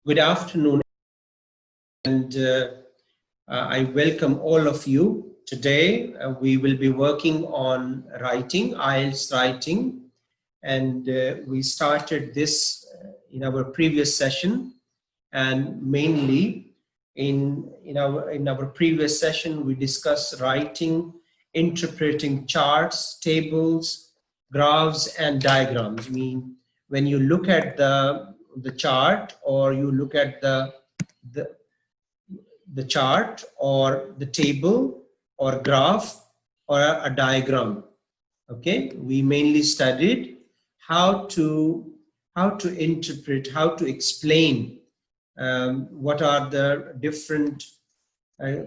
Good afternoon, and I welcome all of you. Today, we will be working on writing, IELTS writing, and we started this in our previous session, and mainly in our previous session, we discussed writing, interpreting charts, tables, graphs, and diagrams. I mean, when you look at the chart, or you look at the the chart or the table or graph or a diagram, okay, we mainly studied how to interpret, how to explain what are the different uh,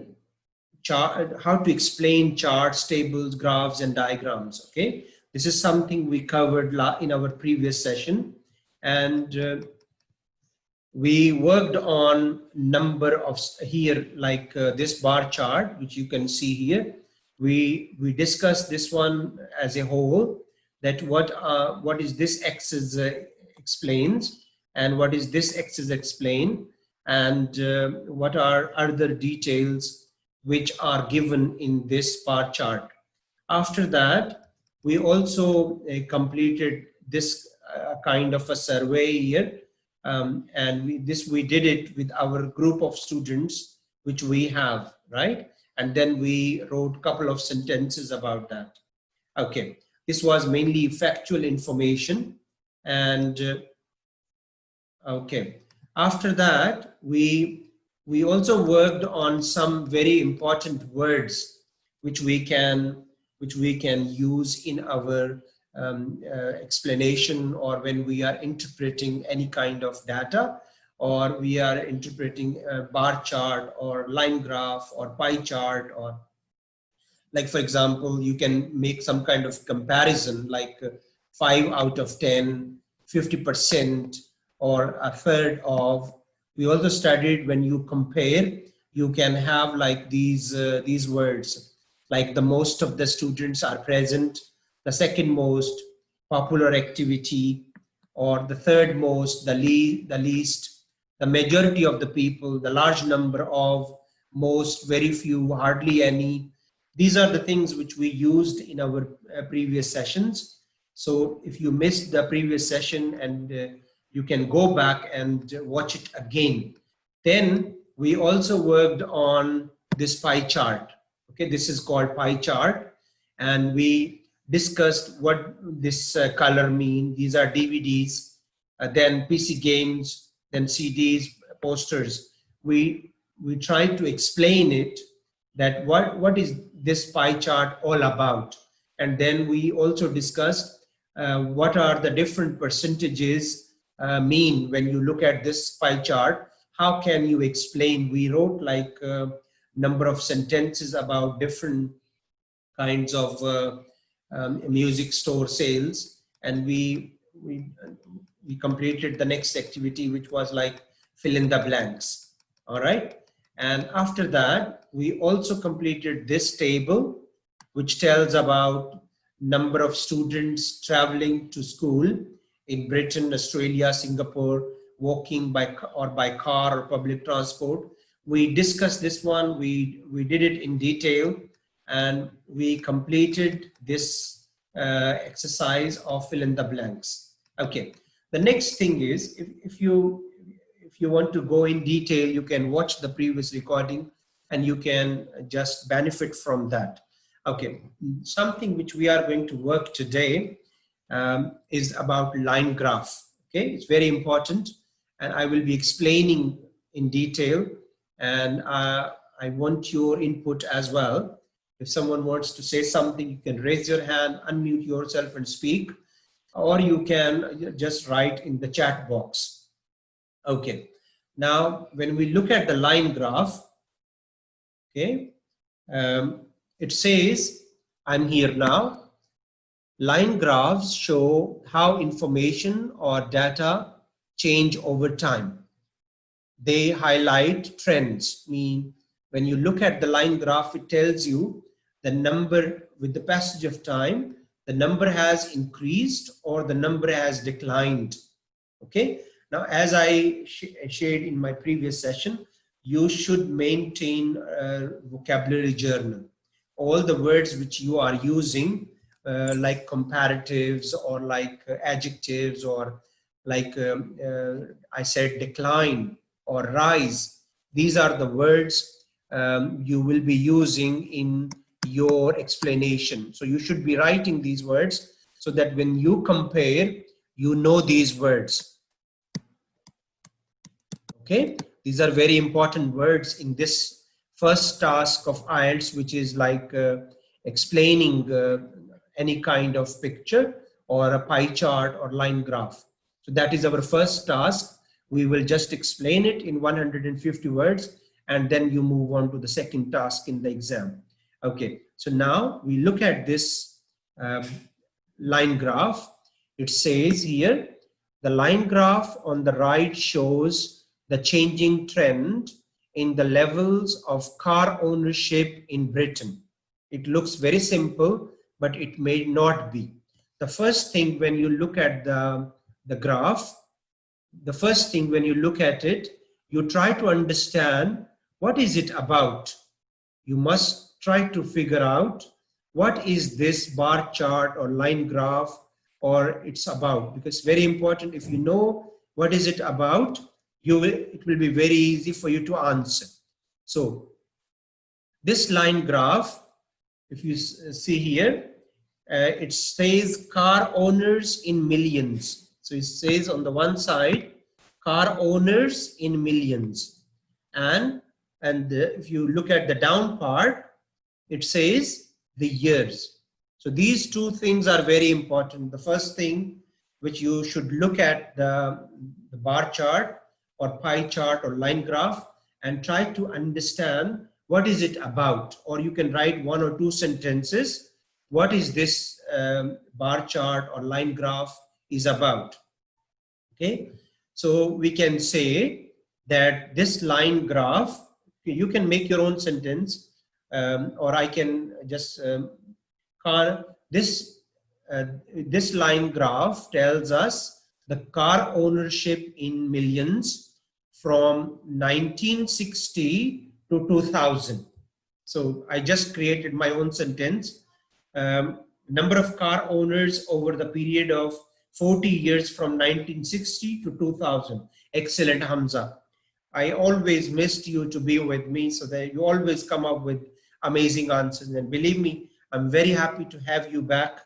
how to explain charts, tables, graphs, and diagrams. Okay, this is something we covered in our previous session, and we worked on number of here, like this bar chart, which you can see here. We discussed this one as a whole, that what is this axis explains, and what is this axis explain, and what are other details which are given in this bar chart. After that, we also completed this kind of a survey here, and we did it with our group of students which we have, right? And then we wrote a couple of sentences about that. Okay, this was mainly factual information, and okay, after that we also worked on some very important words which we can use in our explanation, or when we are interpreting any kind of data, or we are interpreting a bar chart or line graph or pie chart, or like, for example, you can make some kind of comparison, like 5 out of 10, 50%, or a third of. We also studied when you compare, you can have like these words, like the most of the students are present, the second most popular activity, or the third most, the least, the majority of the people, the large number of, most, very few, hardly any. These are the things which we used in our previous sessions. So if you missed the previous session, and you can go back and watch it again. Then we also worked on this pie chart. Okay, this is called pie chart, and we discussed what this color mean. These are DVDs, then PC games, then CDs, posters. We tried to explain it, that what is this pie chart all about. And then we also discussed what are the different percentages mean when you look at this pie chart. How can you explain? We wrote like number of sentences about different kinds of music store sales, and we completed the next activity, which was like fill in the blanks. All right, and after that we also completed this table, which tells about number of students traveling to school in Britain, Australia, Singapore, walking by car or public transport. We discussed this one, we did it in detail, and we completed this exercise of fill in the blanks. Okay, the next thing is, if you want to go in detail, you can watch the previous recording and you can just benefit from that. Okay, something which we are going to work today is about line graph. Okay, it's very important, and I will be explaining in detail, and I want your input as well. If someone wants to say something, you can raise your hand, unmute yourself and speak, or you can just write in the chat box. Okay, now when we look at the line graph, okay, it says, I'm here now. Line graphs show how information or data change over time. They highlight trends. Mean, when you look at the line graph, it tells you the number with the passage of time, the number has increased or the number has declined. Okay, Now, as I shared in my previous session, you should maintain a vocabulary journal. All the words which you are using, like comparatives or like adjectives or like I said, decline or rise. These are the words you will be using in your explanation. So you should be writing these words so that when you compare, you know these words. Okay, these are very important words in this first task of IELTS, which is like explaining any kind of picture or a pie chart or line graph. So that is our first task. We will just explain it in 150 words, and then you move on to the second task in the exam. Okay, so now we look at this line graph. It says here, the line graph on the right shows the changing trend in the levels of car ownership in Britain. It looks very simple, but it may not be. The first thing when you look at the graph, the first thing when you look at it, you try to understand what is it about. You must try to figure out what is this bar chart or line graph or it's about, because it's very important. If you know what is it about, it will be very easy for you to answer. So this line graph, if you see here, it says car owners in millions. So it says on the one side, car owners in millions. And if you look at the down part, it says the years. So these two things are very important. The first thing which you should look at the bar chart or pie chart or line graph and try to understand what is it about, or you can write one or two sentences. What is this bar chart or line graph is about? Okay, so we can say that this line graph, you can make your own sentence, or I can just this line graph tells us the car ownership in millions from 1960 to 2000. So I just created my own sentence. Number of car owners over the period of 40 years from 1960 to 2000. Excellent, Hamza. I always missed you to be with me, so that you always come up with amazing answers. And believe me, I'm very happy to have you back.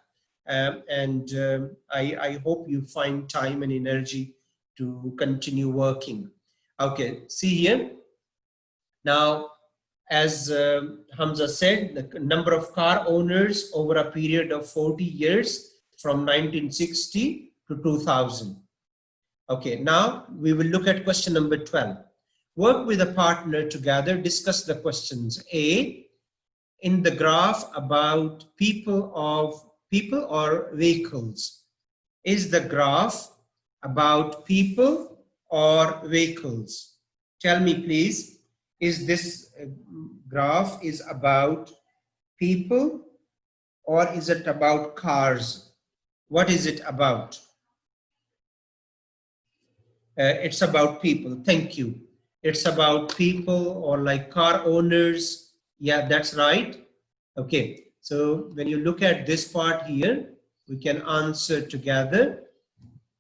I hope you find time and energy to continue working. Okay, see here. Now, as Hamza said, the number of car owners over a period of 40 years from 1960 to 2000. Okay, now we will look at question number 12. Work with a partner to gather, discuss the questions. A, in the graph about people or vehicles. Is the graph about people or vehicles? Tell me, please, is this graph is about people or is it about cars? What is it about? It's about people. Thank you. It's about people or like car owners. Yeah, that's right. Okay, so when you look at this part here, we can answer together.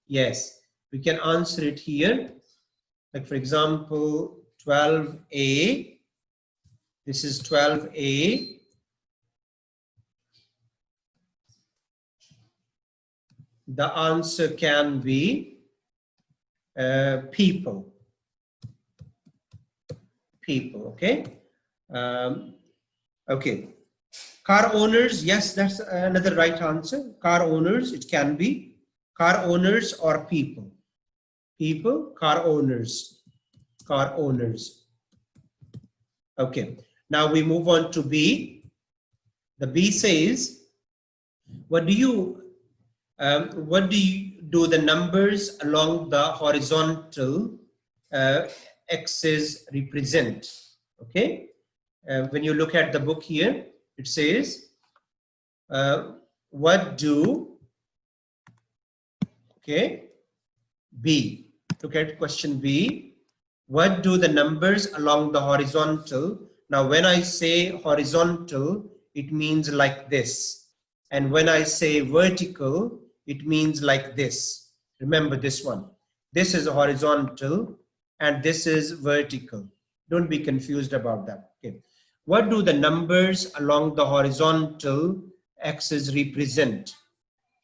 Yes, we can answer it here. Like for example, 12A. This is 12A. The answer can be people. People, okay? Okay. Car owners, yes, that's another right answer. Car owners, it can be car owners or people. People, car owners, car owners. Okay, now we move on to B. The B says, what do you do the numbers along the horizontal axis represent? Okay, when you look at the book here, it says, what do, okay, B, Look at question B. What do the numbers along the horizontal? Now, when I say horizontal, it means like this. And when I say vertical, it means like this. Remember this one. This is horizontal and this is vertical. Don't be confused about that. Okay. What do the numbers along the horizontal axis represent?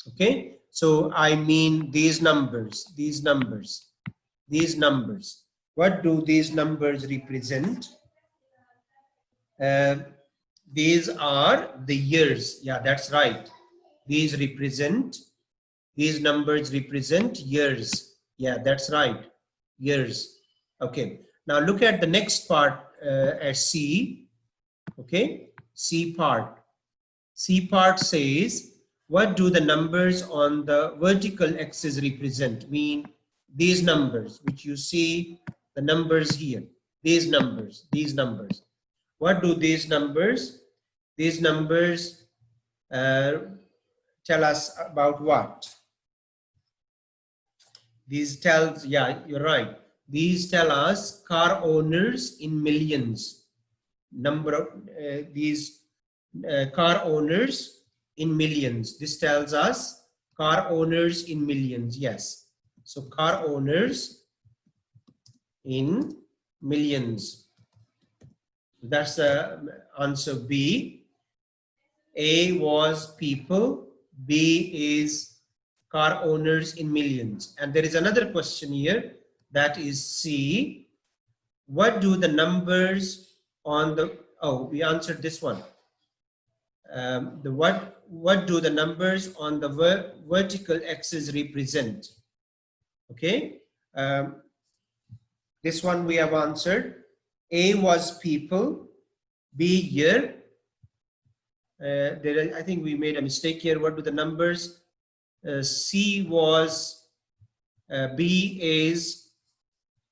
Okay. So I mean these numbers. What do these numbers represent? These are the years. Yeah, that's right. These numbers represent years. Yeah, that's right. Years. Okay. Now look at the next part as C. Okay. C part. C part says, what do the numbers on the vertical axis represent? Mean these numbers, which you see the numbers here. These numbers. What do these numbers? These numbers tell us about what? These tells, yeah, you're right. These tell us car owners in millions. Number of these car owners in millions. This tells us car owners in millions. Yes. So car owners in millions. That's the answer B. A was people. B is car owners in millions. And there is another question here, that is C. What do the numbers on the, oh, we answered this one. What do the numbers on the vertical axis represent? Okay. This one we have answered. A was people. B year. I think we made a mistake here. What do the numbers? C was, B is,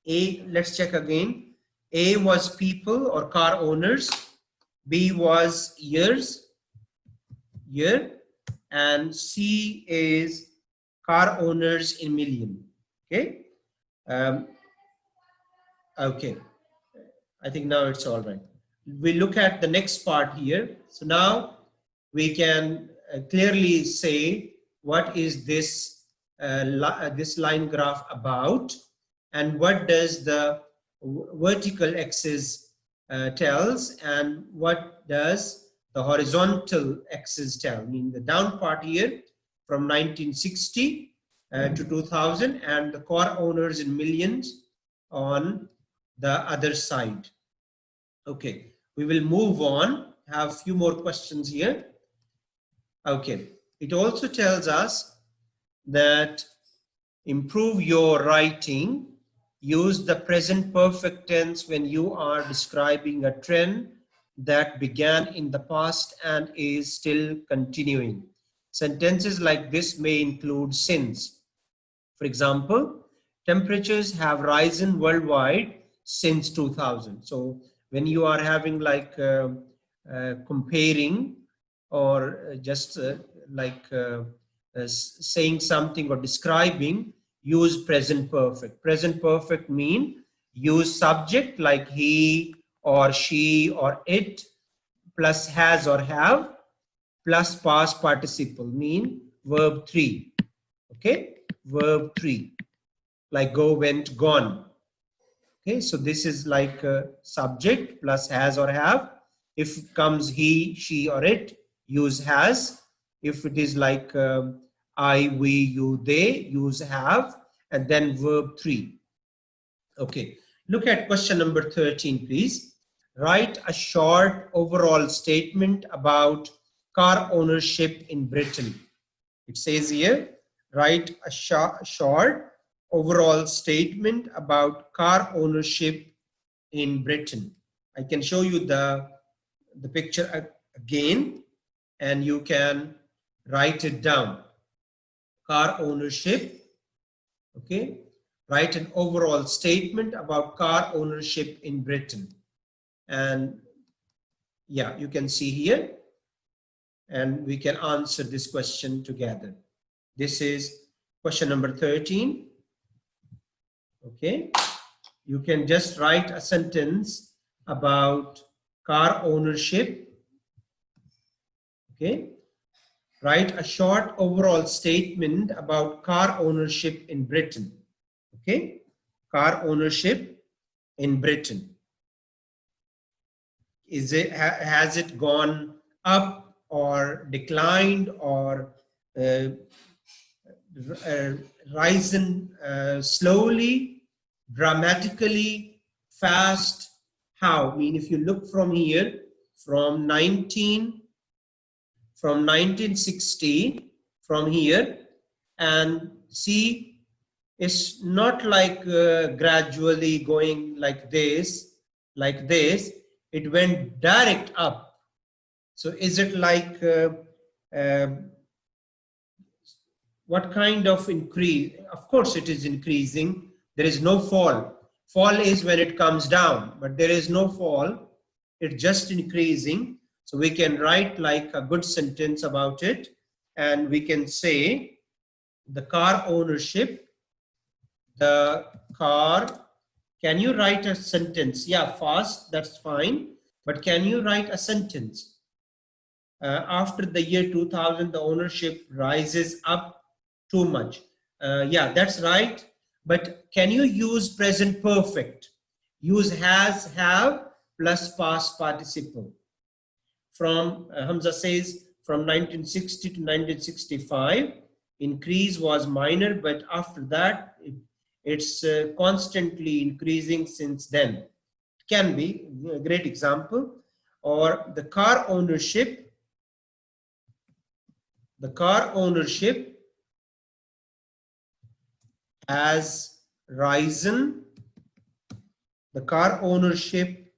A, let's check again. A was people or car owners. B was years, year. And C is car owners in million. Okay. Okay. I think now it's all right. We look at the next part here. So now we can clearly say what is this this line graph about, and what does the vertical axis tells, and what does the horizontal axis tell. I mean the down part here from 1960 to 2000, and the car owners in millions on the other side. Okay, we will move on, have a few more questions here. Okay, it also tells us that improve your writing, use the present perfect tense when you are describing a trend that began in the past and is still continuing. Sentences like this may include since. For example, temperatures have risen worldwide since 2000. So when you are having like comparing or just saying something or describing, use present perfect. Present perfect mean use subject like he or she or it plus has or have plus past participle, mean verb 3. Okay, verb 3, like go, went, gone. Okay, so this is like subject plus has or have. If comes he, she, or it, use has. If it is like I, we, you, they, use have, and then verb 3. Okay, look at question number 13, please. Write a short overall statement about car ownership in Britain. It says here, write a short overall statement about car ownership in Britain. I can show you the picture again, and you can write it down. Car ownership. Okay, write an overall statement about car ownership in Britain. And yeah, you can see here, and we can answer this question together. This is question number 13. Okay, you can just write a sentence about car ownership. Okay, write a short overall statement about car ownership in Britain. Okay, car ownership in Britain. Has it gone up or declined or uh, uh, risen slowly, dramatically, fast? How? I mean, if you look from here, from 1960, from here, and see, it's not like gradually going like this, like this. It went direct up. So is it like uh, what kind of increase? Of course, it is increasing. There is no fall. Fall is when it comes down, but there is no fall. It's just increasing. So we can write like a good sentence about it. And we can say the car ownership, the car. Can you write a sentence? Yeah, fast, that's fine. But can you write a sentence? After the year 2000, the ownership rises up too much. Yeah, that's right. But can you use present perfect? Use has, have, plus past participle. From, Hamza says, from 1960 to 1965, increase was minor, but after that, it's constantly increasing since then. It can be a great example. Or the car ownership has risen. The car ownership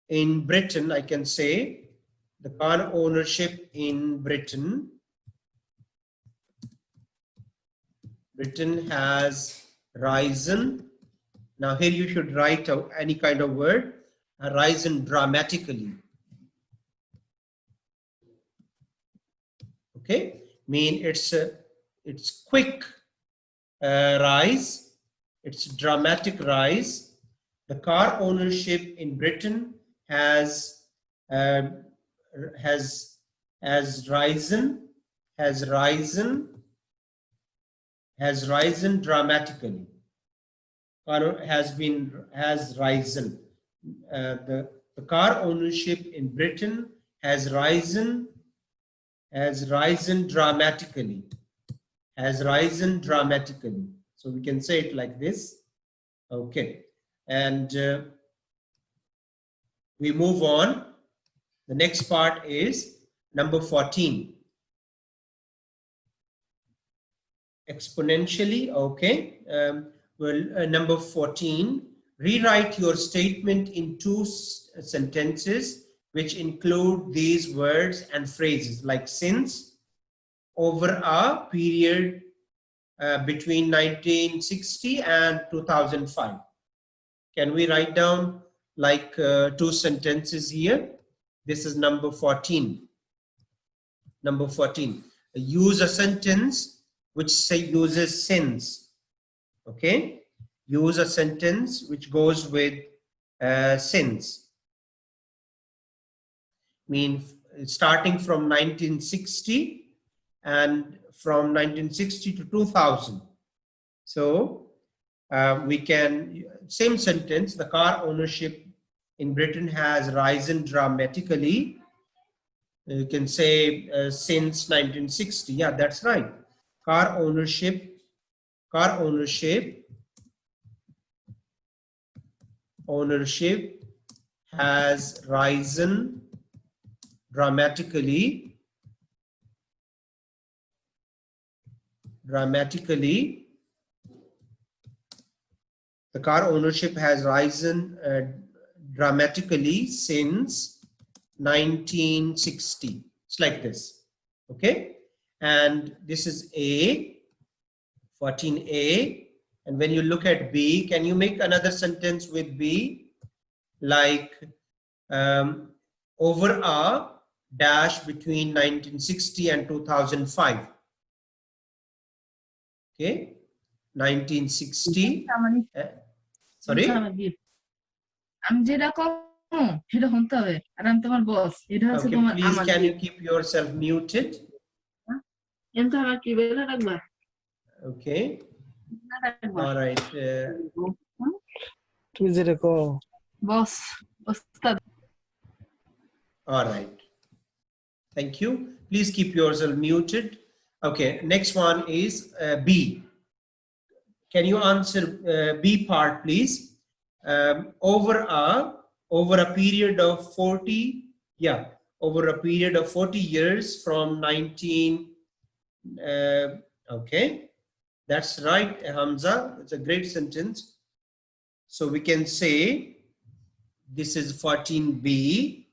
in Britain, I can say, the car ownership in Britain has risen. Now here you should write any kind of word, risen dramatically. Okay, mean it's quick rise, it's dramatic rise. The car ownership in Britain has risen dramatically, or has risen. The car ownership in Britain has risen dramatically. Has risen dramatically. So we can say it like this. Okay, and we move on. The next part is number 14. Exponentially. Okay. Number 14. Rewrite your statement in two sentences which include these words and phrases, like since, over a period between 1960 and 2005. Can we write down like two sentences here? This is number 14. Number 14. Use a sentence which uses since. Okay. Use a sentence which goes with since. Mean starting from 1960 and from 1960 to 2000. So we can, same sentence, the car ownership in Britain has risen dramatically. You can say since 1960. Yeah, that's right. Car ownership has risen dramatically. The car ownership has risen dramatically since 1960. It's like this. Okay. And this is A, 14A. And when you look at B, can you make another sentence with B? Like over a dash between 1960 and 2005. Okay. 1960. Sorry? Okay, please can you keep yourself muted? Okay. All right. All right. Thank you. Please keep yourself muted. Okay, next one is B. Can you answer B part, please? Over a period of 40, over a period of 40 years from 19. Okay, that's right, Hamza. It's a great sentence. So we can say this is 14B.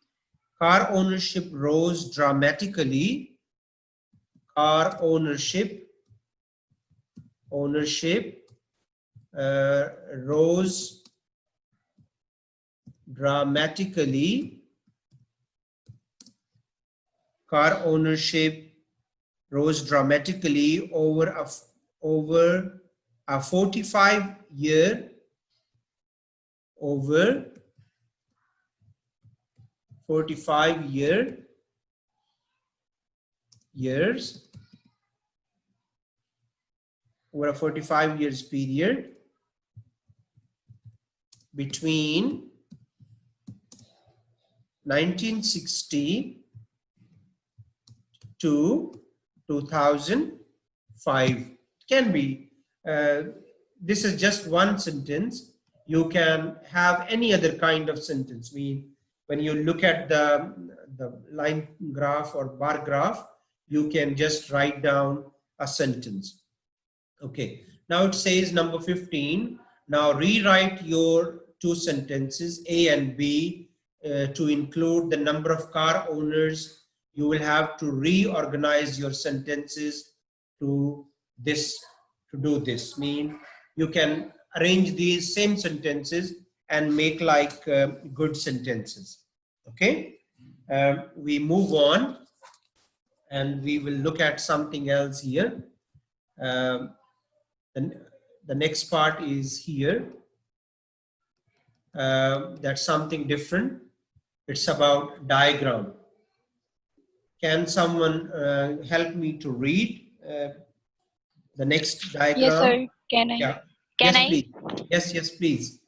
Car ownership rose dramatically. Car ownership rose dramatically. Car ownership rose dramatically over a 45 year years over a 45 years period between 1960 to 2005. Can be this is just one sentence. You can have any other kind of sentence. When you look at the line graph or bar graph, you can just write down a sentence. Okay, now it says number 15. Now rewrite your two sentences A and B to include the number of car owners. You will have to reorganize your sentences to do this. You can arrange these same sentences and make like good sentences. Okay, we move on and we will look at something else here. The next part is here. That's something different. It's about diagram. Can someone help me to read the next diagram? Yes, sir. Can I? Yeah. Can yes, I? please. Yes, please.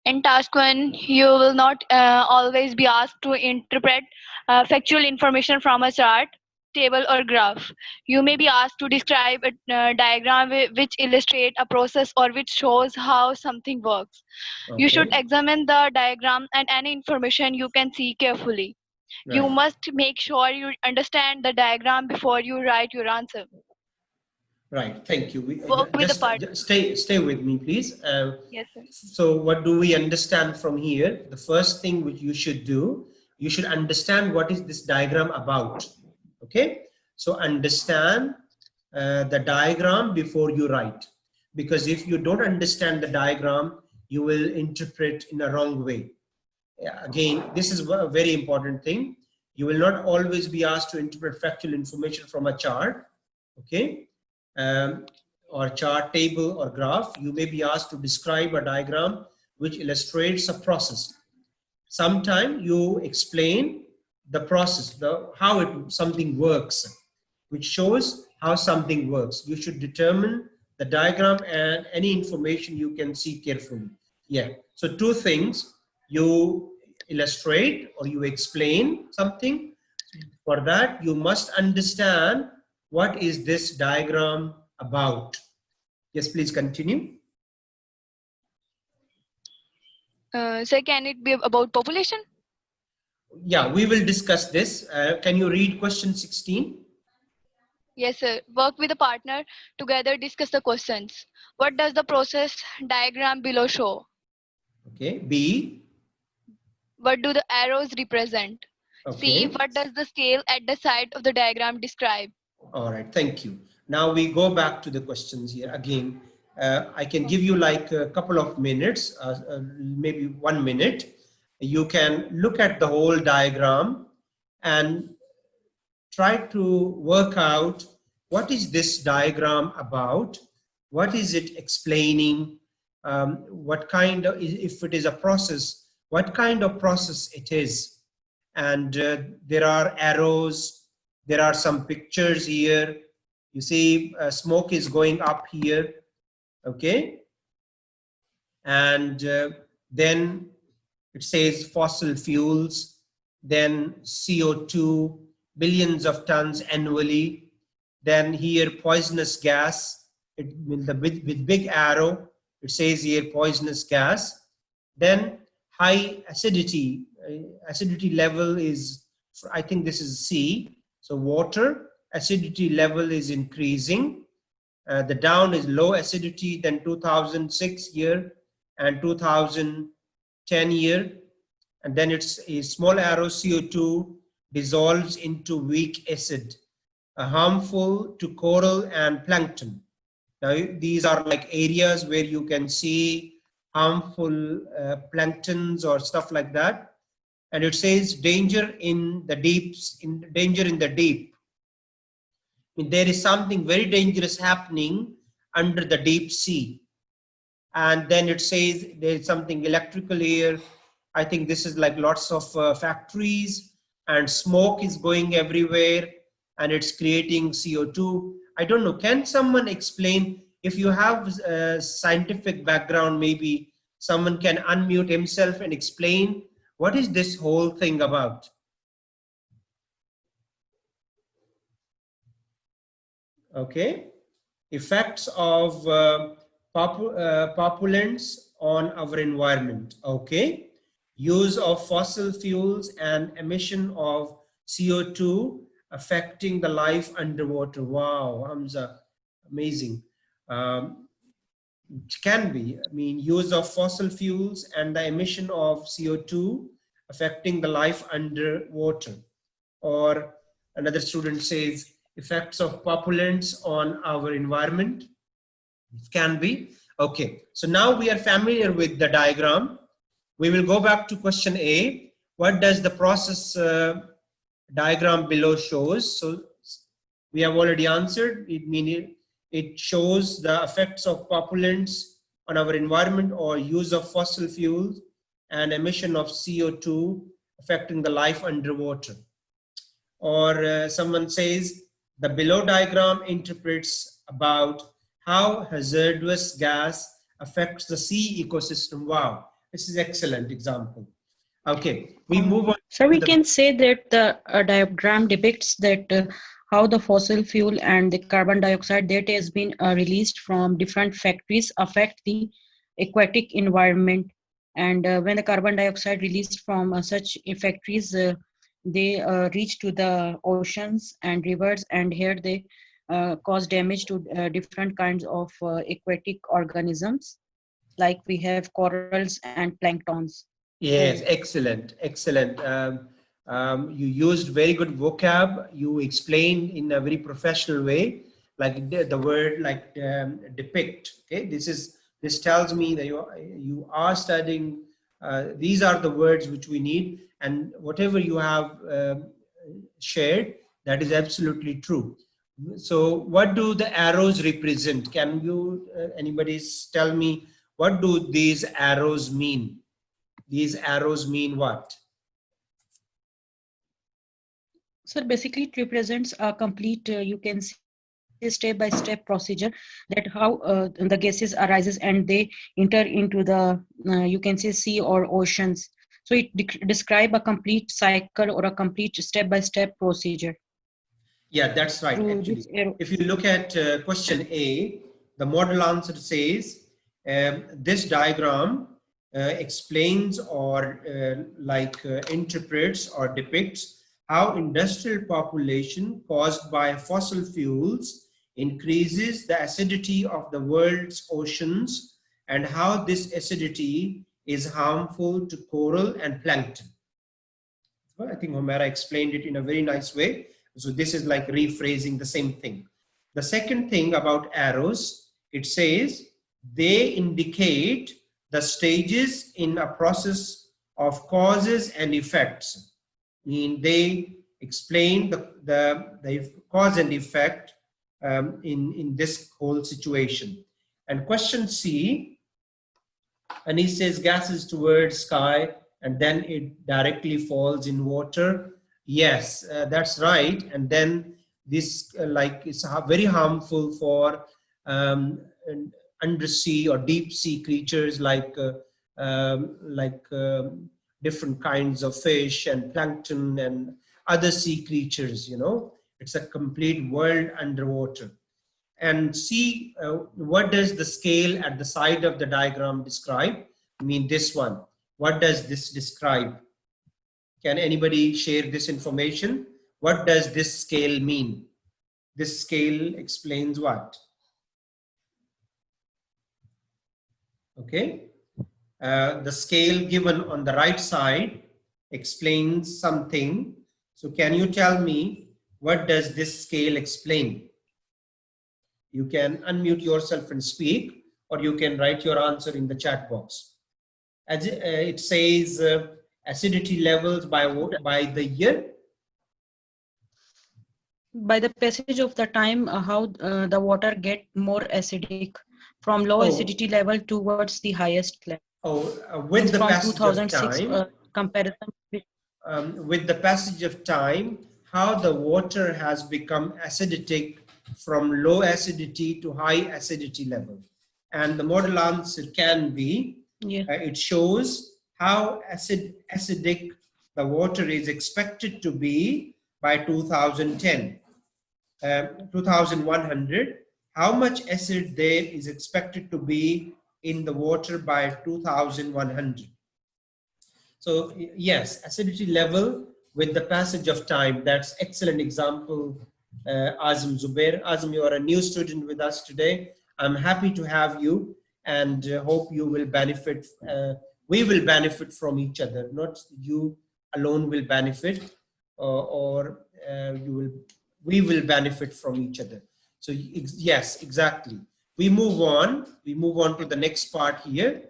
In task 1, you will not always be asked to interpret factual information from a chart, table, or graph. You may be asked to describe a diagram which illustrates a process or which shows how something works. Okay. You should examine the diagram and any information you can see carefully. Right. You must make sure you understand the diagram before you write your answer. Right, thank you. Work with the part. Stay with me, please. Yes, sir. So what do we understand from here? The first thing which you should do, you should understand what is this diagram about. Okay, so understand the diagram before you write, because if you don't understand the diagram, you will interpret in a wrong way. Again, this is a very important thing. You will not always be asked to interpret factual information from a chart. Okay, or chart, table, or graph. You may be asked to describe a diagram which illustrates a process. Sometimes you explain the process, how something works, which shows how something works. You should determine the diagram and any information you can see carefully. Yeah, so two things: you illustrate or you explain something. For that, you must understand what is this diagram about. Yes, please continue. So can it be about population? Yeah, we will discuss this. Can you read question 16? Yes, sir. Work with a partner. Together discuss the questions. What does the process diagram below show? Okay. B. What do the arrows represent? Okay. C. What does the scale at the side of the diagram describe? All right, thank you. Now we go back to the questions here again. I can give you like a couple of minutes, maybe 1 minute. You can look at the whole diagram and try to work out what is this diagram about what is it explaining, what kind of, if it is a process, what kind of process it is. And there are arrows, there are some pictures here. You see smoke is going up here, okay? And then it says fossil fuels, then CO2, billions of tons annually. Then here poisonous gas, with big arrow, it says here poisonous gas. Then high acidity, acidity level is, I think this is C, so water, acidity level is increasing. The down is low acidity, then 2006 year and 2010 year. And then it's a small arrow, CO2 dissolves into weak acid, harmful to coral and plankton. Now, these are like areas where you can see harmful planktons or stuff like that. And it says danger in the deeps, danger in the deep. I mean, there is something very dangerous happening under the deep sea. And then it says there is something electrical here. I think this is like lots of factories, and smoke is going everywhere, and it's creating CO2. I don't know. Can someone explain? If you have a scientific background, maybe someone can unmute himself and explain what is this whole thing about? Okay. Effects of populants on our environment. Okay. Use of fossil fuels and emission of CO2 affecting the life underwater. Wow, Hamza, amazing. It can be, I mean, use of fossil fuels and the emission of CO2 affecting the life underwater. Or another student says, effects of populants on our environment. It can be. Okay, so now we are familiar with the diagram. We will go back to question A. What does the process diagram below shows? So we have already answered. It shows the effects of populants on our environment, or use of fossil fuels and emission of CO2 affecting the life underwater. Or someone says the below diagram interprets about how hazardous gas affects the sea ecosystem. Wow, this is excellent example. Okay, we move on. So we can say that the diagram depicts that how the fossil fuel and the carbon dioxide that has been released from different factories affect the aquatic environment. And when the carbon dioxide released from such factories, they reach to the oceans and rivers, and here they cause damage to different kinds of aquatic organisms, like we have corals and planktons. Yes, excellent, excellent. You used very good vocab. You explained in a very professional way, like the word like depict. Okay, this tells me that you are studying. These are the words which we need, and whatever you have shared, that is absolutely true. So, what do the arrows represent? Can you anybody tell me what do these arrows mean? These arrows mean what? So basically it represents a complete, you can say step-by-step procedure, that how the gases arises and they enter into the, you can say sea or oceans. So it describe a complete cycle or a complete step-by-step procedure. Yeah, that's right. Actually, if you look at question A, the model answer says this diagram explains or interprets or depicts how industrial population caused by fossil fuels increases the acidity of the world's oceans, and how this acidity is harmful to coral and plankton. Well, I think Homera explained it in a very nice way. So this is like rephrasing the same thing. The second thing about arrows, it says they indicate the stages in a process of causes and effects. I mean, they explain the cause and effect in this whole situation. And question C, and he says gases towards sky and then it directly falls in water. Yes, that's right. And then this like is very harmful for undersea or deep sea creatures like different kinds of fish and plankton and other sea creatures. You know, it's a complete world underwater. And see, what does the scale at the side of the diagram describe? I mean, this one. What does this describe? Can anybody share this information? What does this scale mean? This scale explains what? Okay. The scale given on the right side explains something. So can you tell me, what does this scale explain? You can unmute yourself and speak, or you can write your answer in the chat box. As it says, acidity levels by the year. By the passage of the time, how the water get more acidic from low acidity level towards the highest level. With the from passage 2006 of time, comparison with the passage of time, how the water has become acidic from low acidity to high acidity level. And the model answer can be, it shows how acidic the water is expected to be by 2100. How much acid there is expected to be in the water by 2100. So yes, acidity level with the passage of time. That's excellent example, Azim Zubair. Azim, you are a new student with us today. I'm happy to have you and hope you will benefit. We will benefit from each other, not you alone will benefit, we will benefit from each other. So yes, exactly. We move on to the next part here.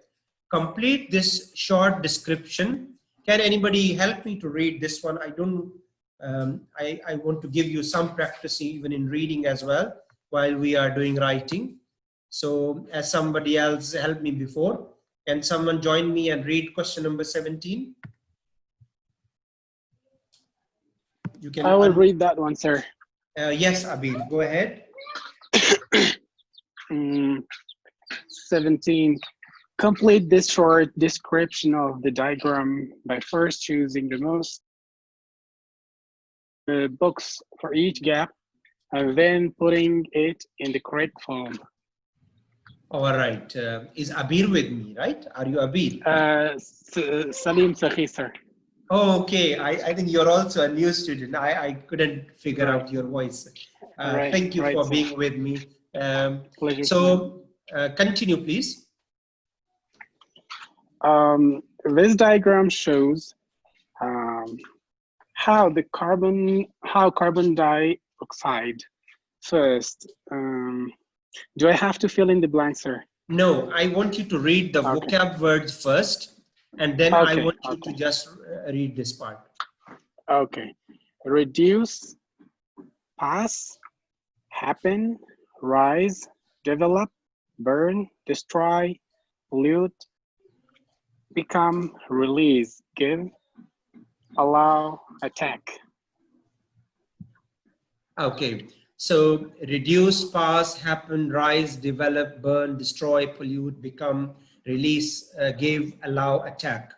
Complete this short description. Can anybody help me to read this one? I don't, I want to give you some practice even in reading as well while we are doing writing. So as somebody else helped me before, can someone join me and read question number 17? You can. I will read that one, sir. Yes, Abid, go ahead. 17. Complete this short description of the diagram by first choosing the most books for each gap and then putting it in the correct form. All right. Is Abir with me, right? Are you Abir? Salim Sakhi, sir. Oh, okay. I think you're also a new student. I couldn't figure out your voice. Thank you for being with me. Pleasure. So continue, please. This diagram shows how carbon dioxide first. Do I have to fill in the blank, sir? No, I want you to read the vocab words first, and then I want you to just read this part. Okay. Reduce, pass, happen, rise, develop, burn, destroy, pollute, become, release, give, allow, attack. Okay. So reduce, pass, happen, rise, develop, burn, destroy, pollute, become, release, give, allow, attack.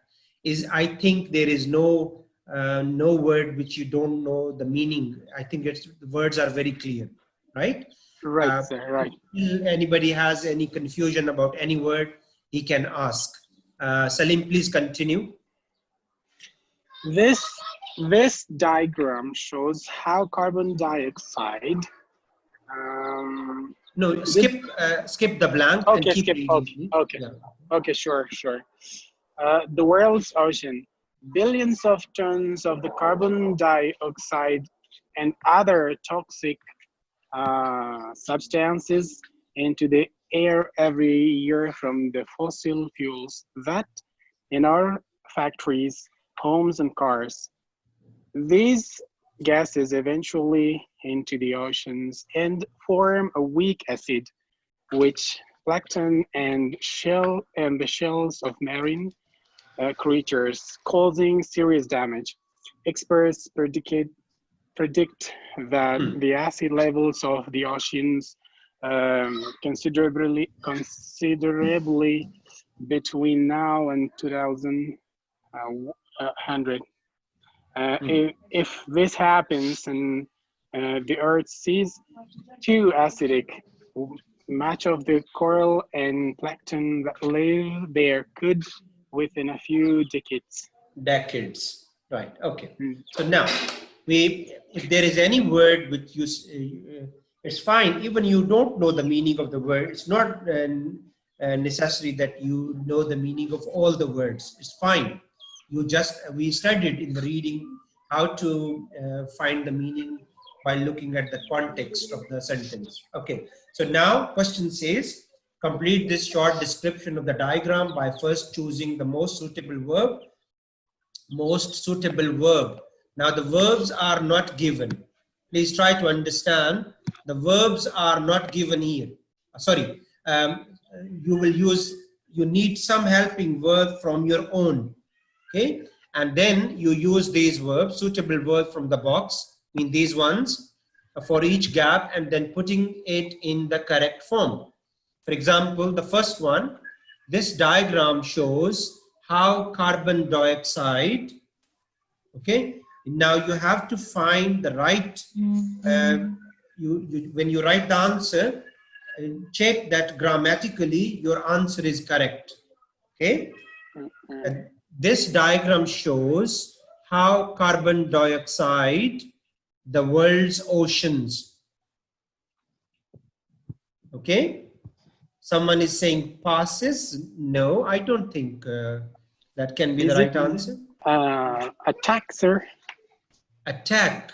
I think there is no word which you don't know the meaning. I think the words are very clear, right? Right, sir, right. If anybody has any confusion about any word, he can ask. Salim, please continue. This diagram shows how carbon dioxide. No, skip the blank. Okay, and keep skip. reading. Okay, Yeah. Okay, sure. The world's ocean, billions of tons of the carbon dioxide and other toxic substances into the air every year from the fossil fuels that in our factories, homes, and cars. These gases eventually into the oceans and form a weak acid, which plankton and the shells of marine creatures, causing serious damage. Experts predict that the acid levels of the oceans considerably between now and 2100. If this happens and the Earth sees too acidic, much of the coral and plankton that live there could, within a few decades. Right. Okay. So now, if there is any word which you, it's fine. Even you don't know the meaning of the word. It's not necessary that you know the meaning of all the words. It's fine. We studied in the reading how to find the meaning by looking at the context of the sentence. Okay. So now, question says, complete this short description of the diagram by first choosing the most suitable verb. Now the verbs are not given. Please try to understand. The verbs are not given here. Sorry, you need some helping verb from your own. Okay, and then you use these verbs, suitable verb from the box, mean these ones, for each gap, and then putting it in the correct form. For example, the first one, this diagram shows how carbon dioxide, okay, now you have to find the right, when you write the answer, check that grammatically your answer is correct, okay. This diagram shows how carbon dioxide, the world's oceans, okay. Someone is saying passes. No, I don't think that can be the right answer. Attack, sir. Attack.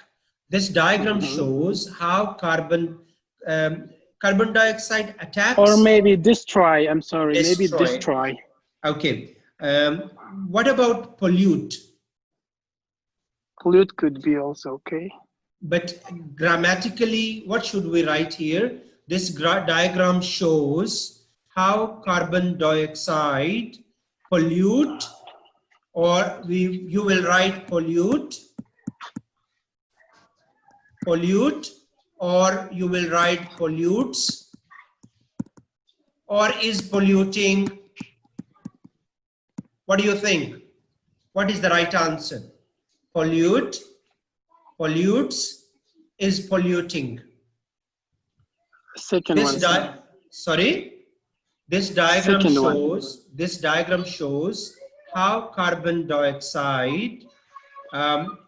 This diagram shows how carbon dioxide attacks. Or maybe destroy. I'm sorry. Maybe destroy. Okay. What about pollute? Pollute could be also okay. But grammatically, what should we write here? This diagram shows how carbon dioxide pollute, or you will write pollute, or you will write pollutes, or is polluting. What do you think? What is the right answer? Pollute, pollutes, is polluting. Second one. Sorry, this diagram shows how carbon dioxide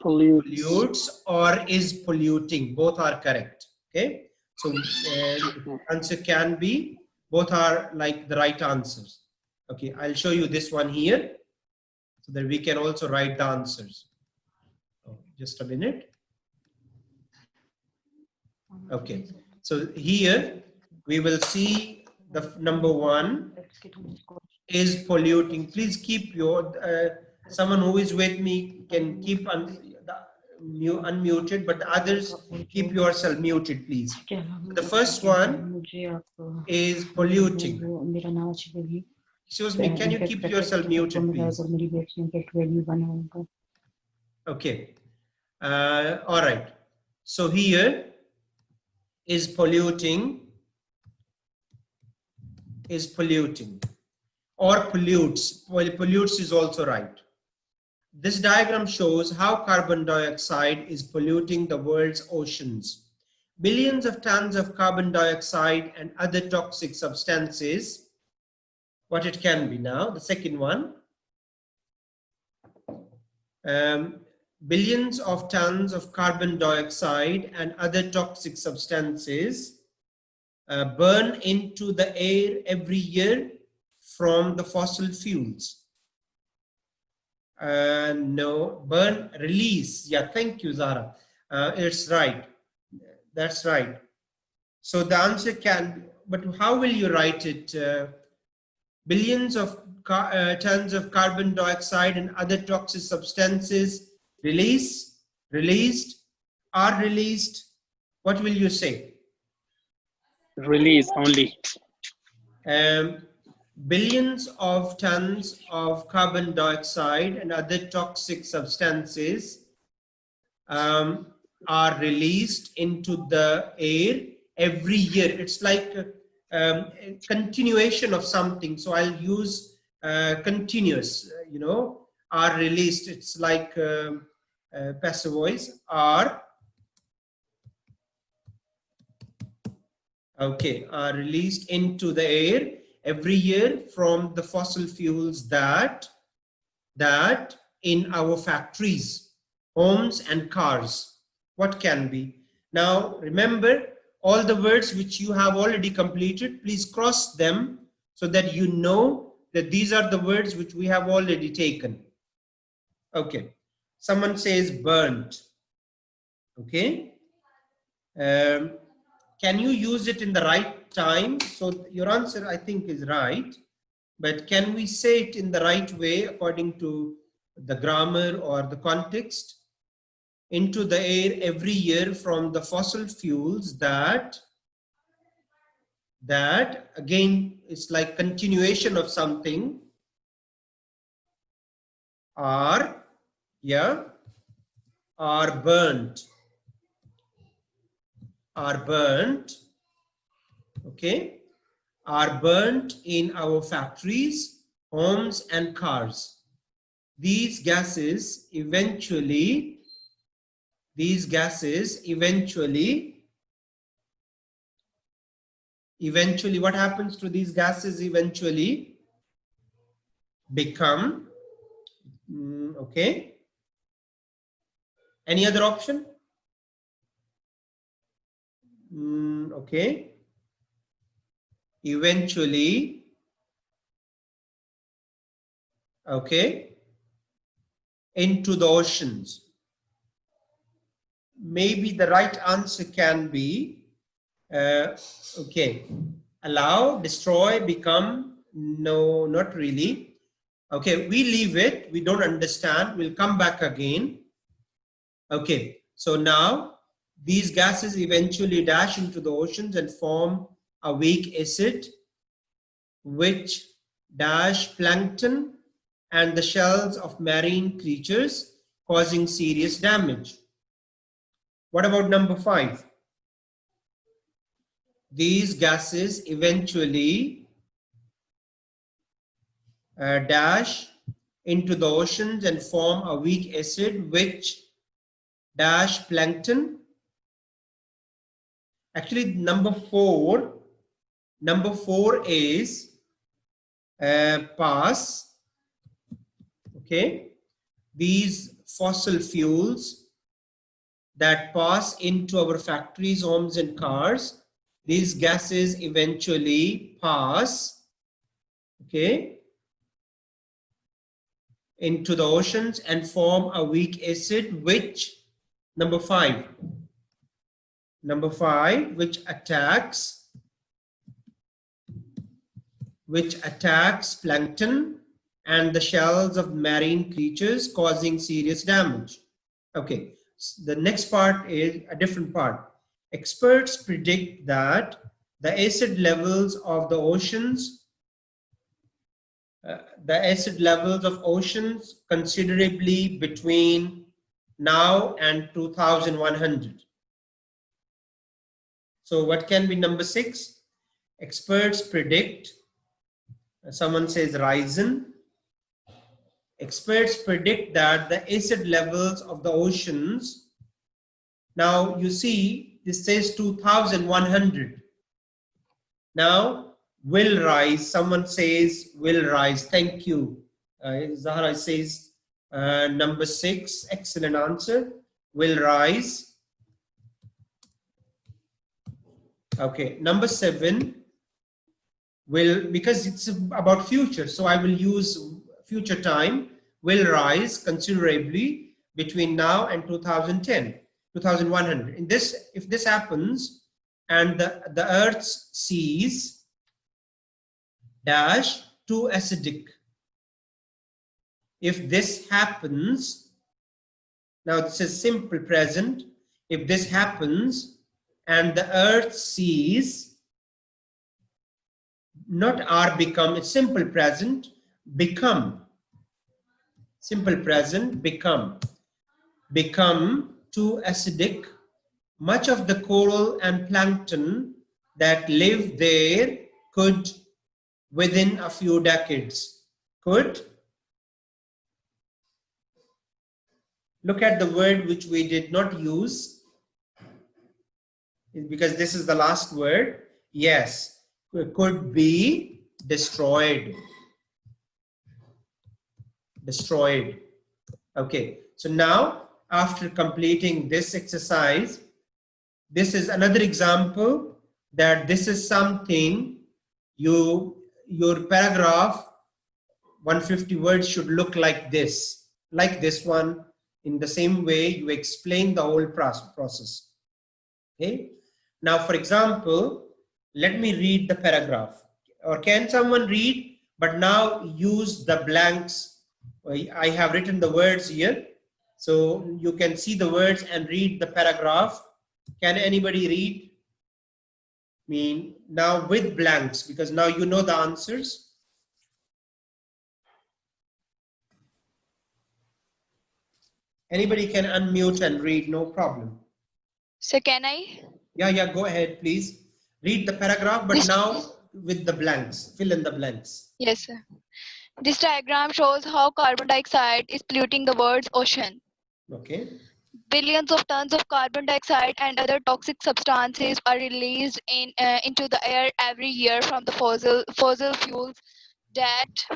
pollutes or is polluting. Both are correct. Okay, so answer can be, both are like the right answers. Okay, I'll show you this one here so that we can also write the answers. Oh, just a minute. Okay, so here we will see the number one is polluting. Please keep your, someone who is with me can keep unmuted, but others keep yourself muted, please. The first one is polluting. Excuse me, can you keep yourself muted, please? Okay. All right. So here is polluting, or pollutes. Well, pollutes is also right. This diagram shows how carbon dioxide is polluting the world's oceans. Billions of tons of carbon dioxide and other toxic substances. What it can be now, the second one. Billions of tons of carbon dioxide and other toxic substances burn into the air every year from the fossil fuels. No, burn, release. Yeah, thank you, Zara. It's right. That's right. So the answer can, but how will you write it? Billions of tons of carbon dioxide and other toxic substances released. What will you say? Release only. Billions of tons of carbon dioxide and other toxic substances are released into the air every year. It's like a continuation of something. So I'll use continuous, are released. It's like passive voice, are, okay, are released into the air every year from the fossil fuels that in our factories, homes and cars. What can be? Now remember, all the words which you have already completed, please cross them so that you know that these are the words which we have already taken. Okay, someone says burnt. Okay, can you use it in the right time? So your answer, I think, is right, but can we say it in the right way according to the grammar or the context? Into the air every year from the fossil fuels that again is like continuation of something, are, yeah, are burnt, okay, are burnt in our factories, homes and cars. These gases eventually what happens to these gases? Eventually become, okay, any other option? Okay, eventually, okay, into the oceans. Maybe the right answer can be, okay, allow, destroy, become. No, not really. Okay, we leave it. We don't understand. We'll come back again. Okay, so now these gases eventually dash into the oceans and form a weak acid, which dash plankton and the shells of marine creatures, causing serious damage. What about number 5? These gases eventually dash into the oceans and form a weak acid which dash plankton. Actually, number 4 is pass. Okay, these fossil fuels that pass into our factories, homes and cars, these gases eventually pass, okay, into the oceans and form a weak acid which, number 5, which attacks plankton and the shells of marine creatures, causing serious damage. Okay, the next part is a different part. Experts predict that the acid levels of the oceans considerably between now and 2100. So what can be number 6? Experts predict, someone says risen. Experts predict that the acid levels of the oceans, now you see this says 2100. Now will rise, someone says will rise. Thank you. Zahra says number 6, excellent answer, will rise. Okay, number 7, will, because it's about future, so I will use future time, will rise considerably between now and 2100. In this, if this happens and the Earth's seas dash too acidic, if this happens, now this is simple present, if this happens and the Earth's seas not are become, it's simple present, become. Simple present, become. Become too acidic. Much of the coral and plankton that live there could, within a few decades, could. Look at the word which we did not use, because this is the last word. Yes, could be destroyed. Destroyed. Okay, so now after completing this exercise, this is another example that this is something your paragraph 150 words should look like this one. In the same way you explain the whole process. Okay, now for example, let me read the paragraph, or can someone read, but now use the blanks. I have written the words here, so you can see the words and read the paragraph. Can anybody read? Now with blanks, because now you know the answers. Anybody can unmute and read, no problem. So can I? Yeah, go ahead, please. Read the paragraph, but now with the blanks. Fill in the blanks. Yes, sir. This diagram shows how carbon dioxide is polluting the world's ocean. Okay. Billions of tons of carbon dioxide and other toxic substances are released into the air every year from the fossil fuels that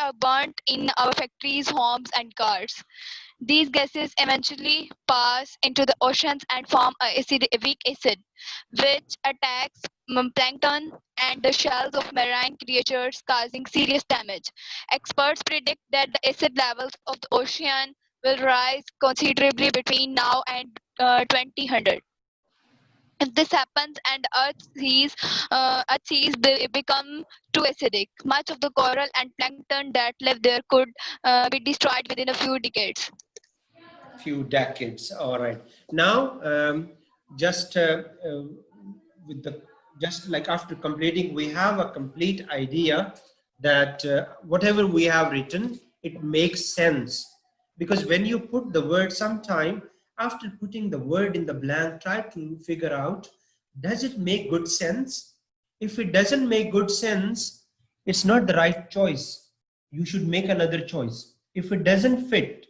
are burnt in our factories, homes, and cars. These gases eventually pass into the oceans and form a weak acid, which attacks plankton and the shells of marine creatures, causing serious damage. Experts predict that the acid levels of the ocean will rise considerably between now and 2000. If this happens and Earth seas become too acidic, much of the coral and plankton that live there could be destroyed within a few decades. Few decades. All right. Now, just like after completing, we have a complete idea that whatever we have written, it makes sense. Because when you put the word, sometime after putting the word in the blank, try to figure out, does it make good sense? If it doesn't make good sense, it's not the right choice. You should make another choice. If it doesn't fit,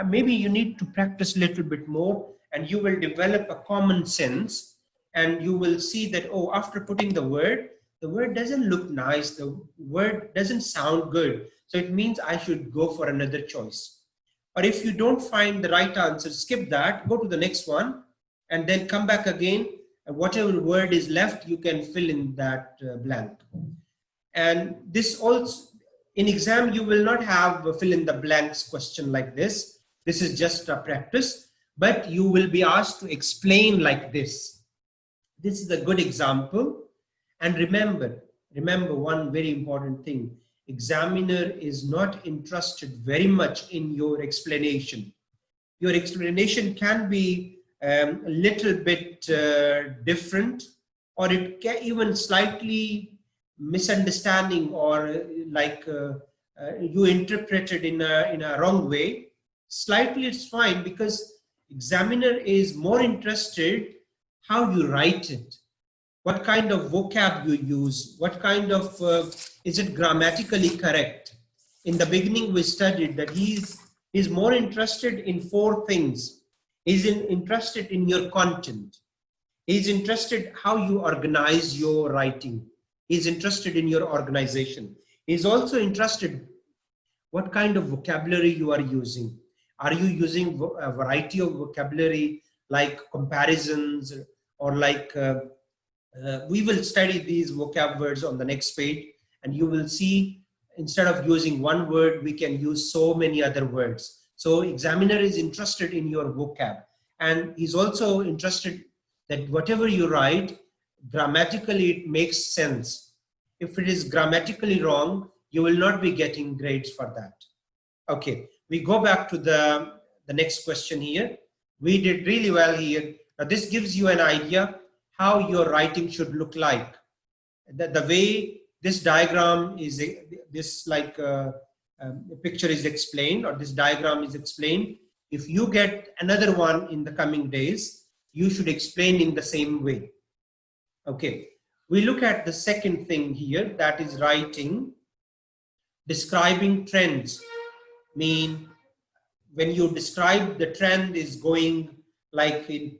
maybe you need to practice a little bit more, and you will develop a common sense, and you will see that, oh, after putting the word doesn't look nice, the word doesn't sound good, so it means I should go for another choice. Or if you don't find the right answer, skip that, go to the next one, and then come back again, and whatever word is left, you can fill in that blank. And this also, in exam, you will not have a fill in the blanks question like this. This is just a practice, but you will be asked to explain like this. This is a good example. And remember one very important thing. Examiner is not interested very much in your explanation. Your explanation can be a little bit different, or it can even slightly misunderstanding, or like you interpreted in a wrong way. Slightly it's fine, because examiner is more interested how you write it, what kind of vocab you use, what kind of is it grammatically correct. In the beginning we studied that he's more interested in 4 things. He's interested in your content, he's interested how you organize your writing, he's interested in your organization, he's also interested what kind of vocabulary you are using. Are you using a variety of vocabulary, like comparisons, or like we will study these vocab words on the next page, and you will see instead of using one word, we can use so many other words. So examiner is interested in your vocab, and he's also interested that whatever you write, grammatically it makes sense. If it is grammatically wrong, you will not be getting grades for that. Okay, we go back to the next question here. We did really well here. Now this gives you an idea how your writing should look like. The way this diagram is, this like picture is explained, or this diagram is explained, if you get another one in the coming days, you should explain in the same way. Okay, we look at the second thing here, that is writing, describing trends. Mean, when you describe the trend is going like in,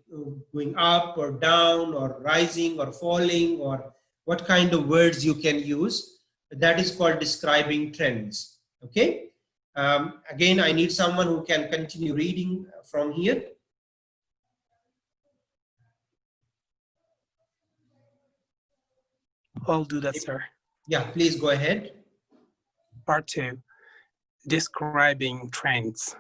going up or down or rising or falling, or what kind of words you can use, that is called describing trends. Okay, again, I need someone who can continue reading from here. I'll do that, sir. Yeah, please go ahead. Part 2, describing trends.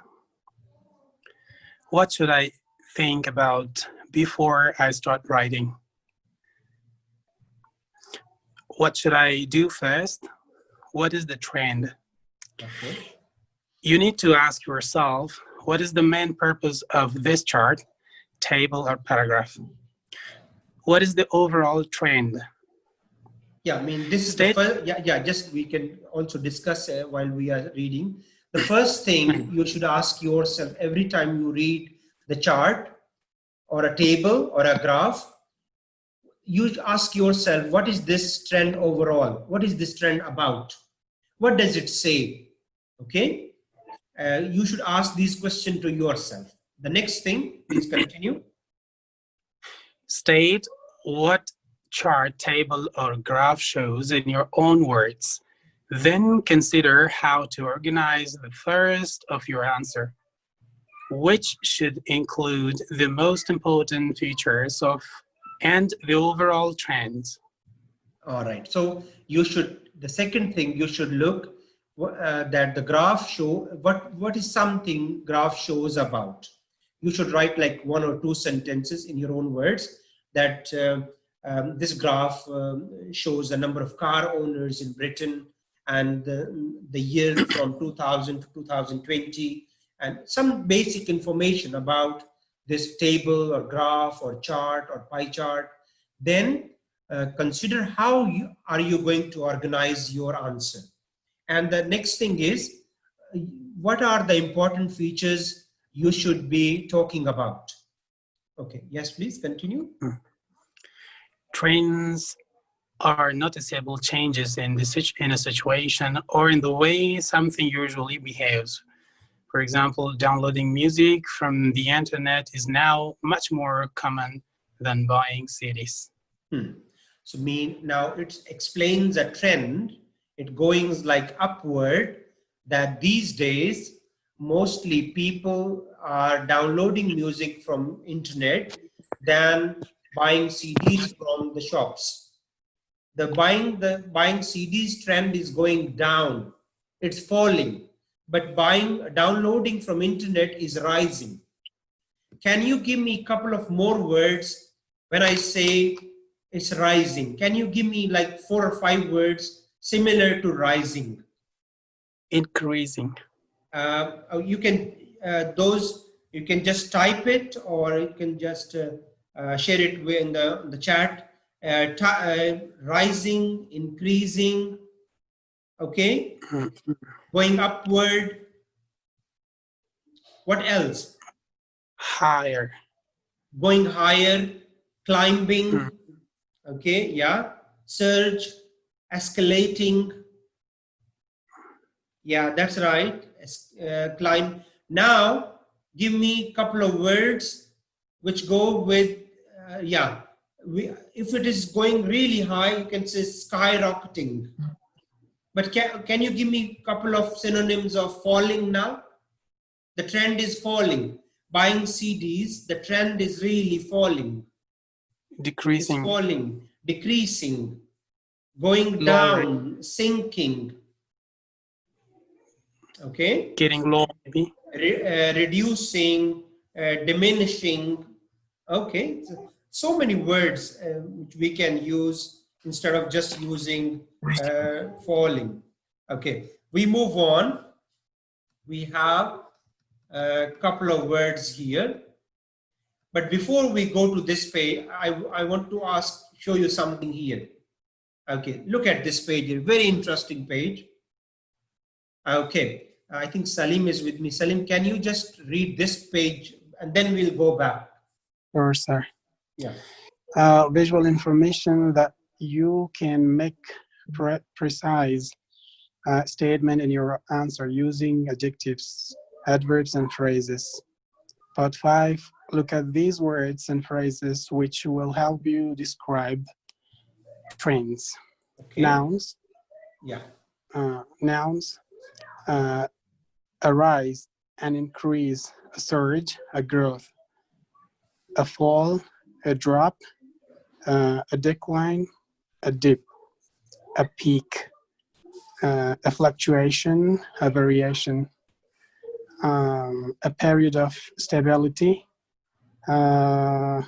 What should I think about before I start writing? What should I do first? What is the trend? Okay. You need to ask yourself, what is the main purpose of this chart, table, or paragraph? What is the overall trend? Yeah, I mean, this is the first, just we can also discuss while we are reading. The first thing you should ask yourself every time you read the chart or a table or a graph, you ask yourself, what is this trend overall? What is this trend about? What does it say? Okay, you should ask these questions to yourself. The next thing, please continue. State what chart, table, or graph shows in your own words. Then consider how to organize the first of your answer, which should include the most important features of and the overall trends. All right, so you should, the second thing you should look that the graph show, what is something graph shows about. You should write like 1 or 2 sentences in your own words that this graph shows the number of car owners in Britain and the year from 2000 to 2020, and some basic information about this table or graph or chart or pie chart. Then consider how are you going to organize your answer. And the next thing is, what are the important features you should be talking about? Okay, yes, please continue. Trends are noticeable changes in a situation or in the way something usually behaves. For example, downloading music from the internet is now much more common than buying CDs. So now it explains a trend, it goes like upward, that these days mostly people are downloading music from internet than buying CDs from the shops. The buying CDs trend is going down, it's falling, but downloading from internet is rising. Can you give me a couple of more words when I say it's rising? Can you give me like 4 or 5 words similar to rising? Increasing. You can you can just type it, or you can just share it in the chat. Rising, increasing, okay, going upward. What else? Higher. Going higher, climbing, okay, yeah, surge, escalating, yeah, that's right, climb. Now give me a couple of words which go with if it is going really high, you can say skyrocketing. But can you give me a couple of synonyms of falling now? The trend is falling. Buying CDs, the trend is really falling. Decreasing. It's falling, decreasing, going Lowering. down, sinking. Okay. Getting low, maybe. Reducing, diminishing. Okay. So many words which we can use instead of just using falling. Okay. We move on. We have a couple of words here. But before we go to this page, I want to show you something here. Okay, look at this page here, very interesting page. Okay, I think Salim is with me. Salim, can you just read this page and then we'll go back? Sure, sir. Yeah. Visual information that you can make precise statement in your answer using adjectives, adverbs, and phrases. Part 5, look at these words and phrases which will help you describe trends. Okay. Nouns. Yeah. Nouns. A rise, an increase, a surge, a growth, a fall, a drop, a decline, a dip, a peak, a fluctuation, a variation, a period of stability, a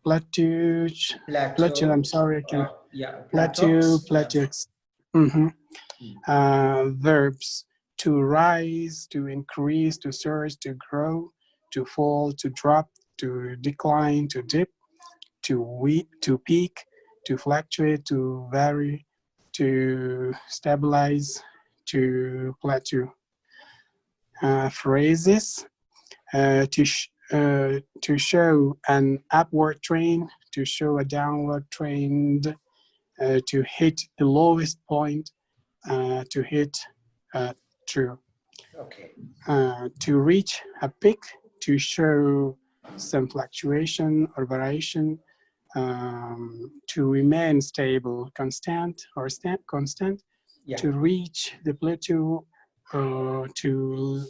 plateau. I'm sorry, I can. Yeah. Plateau. Yeah. Verbs: to rise, to increase, to surge, to grow, to fall, to drop, to decline, to dip, to peak, to fluctuate, to vary, to stabilize, to plateau. Phrases: to show an upward trend, to show a downward trend, to hit the lowest point, to hit true. Okay. To reach a peak, to show some fluctuation or variation, to remain stable, constant, Yeah. to reach the plateau, to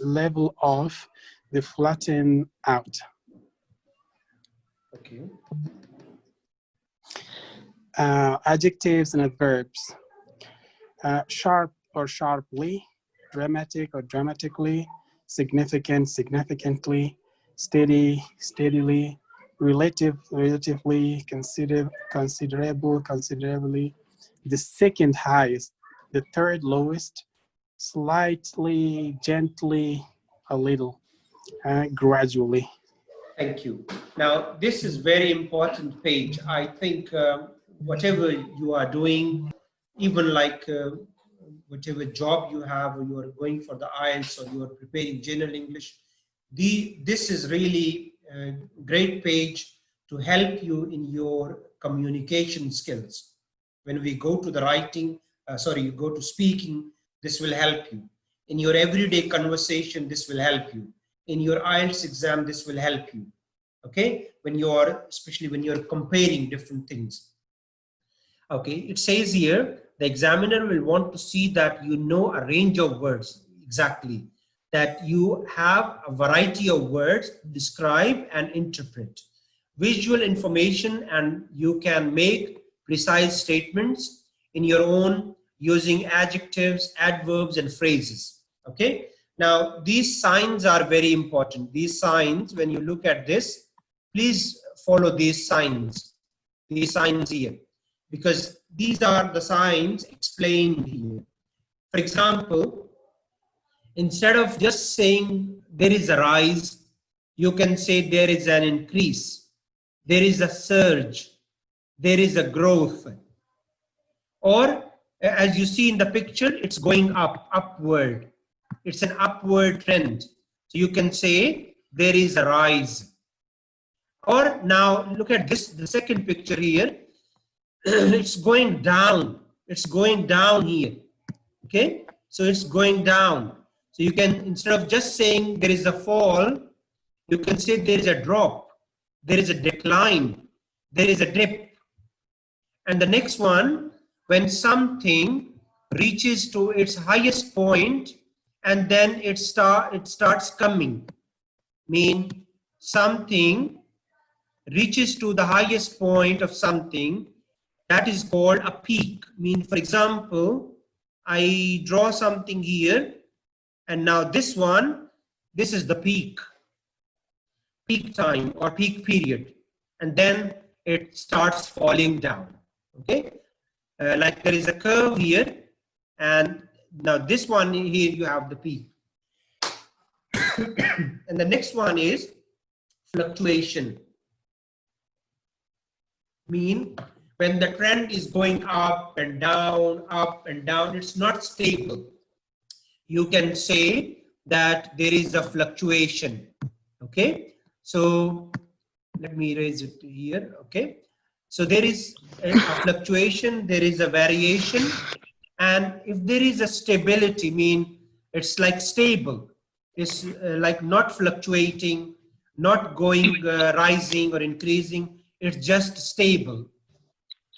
level off, the flatten out. Okay. Adjectives and adverbs: sharp or sharply, dramatic or dramatically, significant, significantly, steady, steadily, relative, relatively, considerable, considerably, the second highest, the third lowest, slightly, gently, a little, gradually. Thank you. Now, this is very important page. I think whatever you are doing, even like whatever job you have, or you are going for the IELTS, or you are preparing general English, this is really a great page to help you in your communication skills. When we go to the writing, you go to speaking, this will help you. In your everyday conversation, this will help you. In your IELTS exam, this will help you. Okay, especially when you're comparing different things. Okay, it says here, the examiner will want to see that you know a range of words, exactly, that you have a variety of words to describe and interpret. Visual information, and you can make precise statements in your own using adjectives, adverbs, and phrases. Okay, now these signs are very important. These signs, when you look at this, please follow these signs here, because these are the signs explained here. For example, instead of just saying there is a rise, you can say there is an increase, there is a surge, there is a growth. Or as you see in the picture, it's going upward. It's an upward trend. So you can say there is a rise. Or now look at this, the second picture here. It's going down. It's going down here. Okay, so it's going down. So you can, instead of just saying there is a fall, you can say there is a drop, there is a decline, there is a dip. And the next one, when something reaches to its highest point and then it starts coming, mean something reaches to the highest point of something, that is called a peak. Mean, for example, I draw something here, and now this is the peak time or peak period, and then it starts falling down. Okay, like there is a curve here, and now this one here you have the peak. And the next one is fluctuation. mean when the trend is going up and down, it's not stable. You can say that there is a fluctuation. Okay, so let me erase it here. Okay, so there is a fluctuation, there is a variation, and if there is a stability, mean it's like stable. It's like not fluctuating, not going rising or increasing. It's just stable.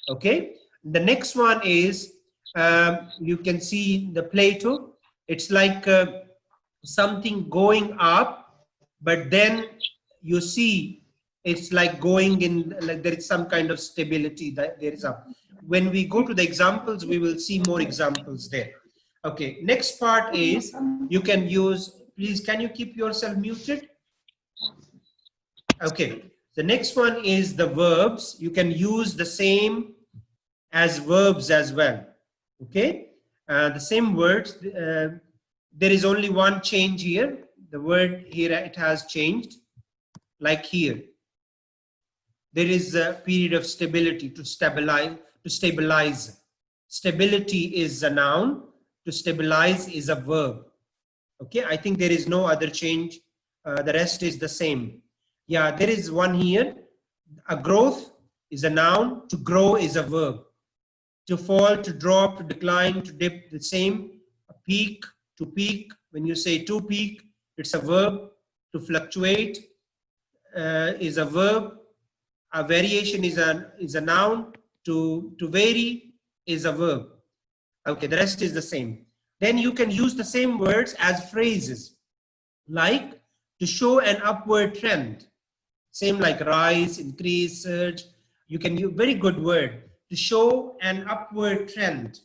Okay, the next one is you can see the Plato. It's like something going up, but then you see it's like going in, like there is some kind of stability that there is up. When we go to the examples, we will see more examples there. Okay, next part is you can use, please can you keep yourself muted? Okay, the next one is the verbs. You can use the same as verbs as well. Okay, the same words. There is only one change here. The word here, it has changed. Like here, there is a period of stability. To stabilize, to stabilize. Stability is a noun. To stabilize is a verb. Okay, I think there is no other change. The rest is the same. Yeah, there is one here. A growth is a noun. To grow is a verb. To fall, to drop, to decline, to dip, the same. A peak, to peak. When you say to peak, it's a verb. To fluctuate is a verb. A variation is a noun. To vary is a verb. Okay, the rest is the same. Then you can use the same words as phrases, like to show an upward trend. Same like rise, increase, surge. You can use very good word. To show an upward trend.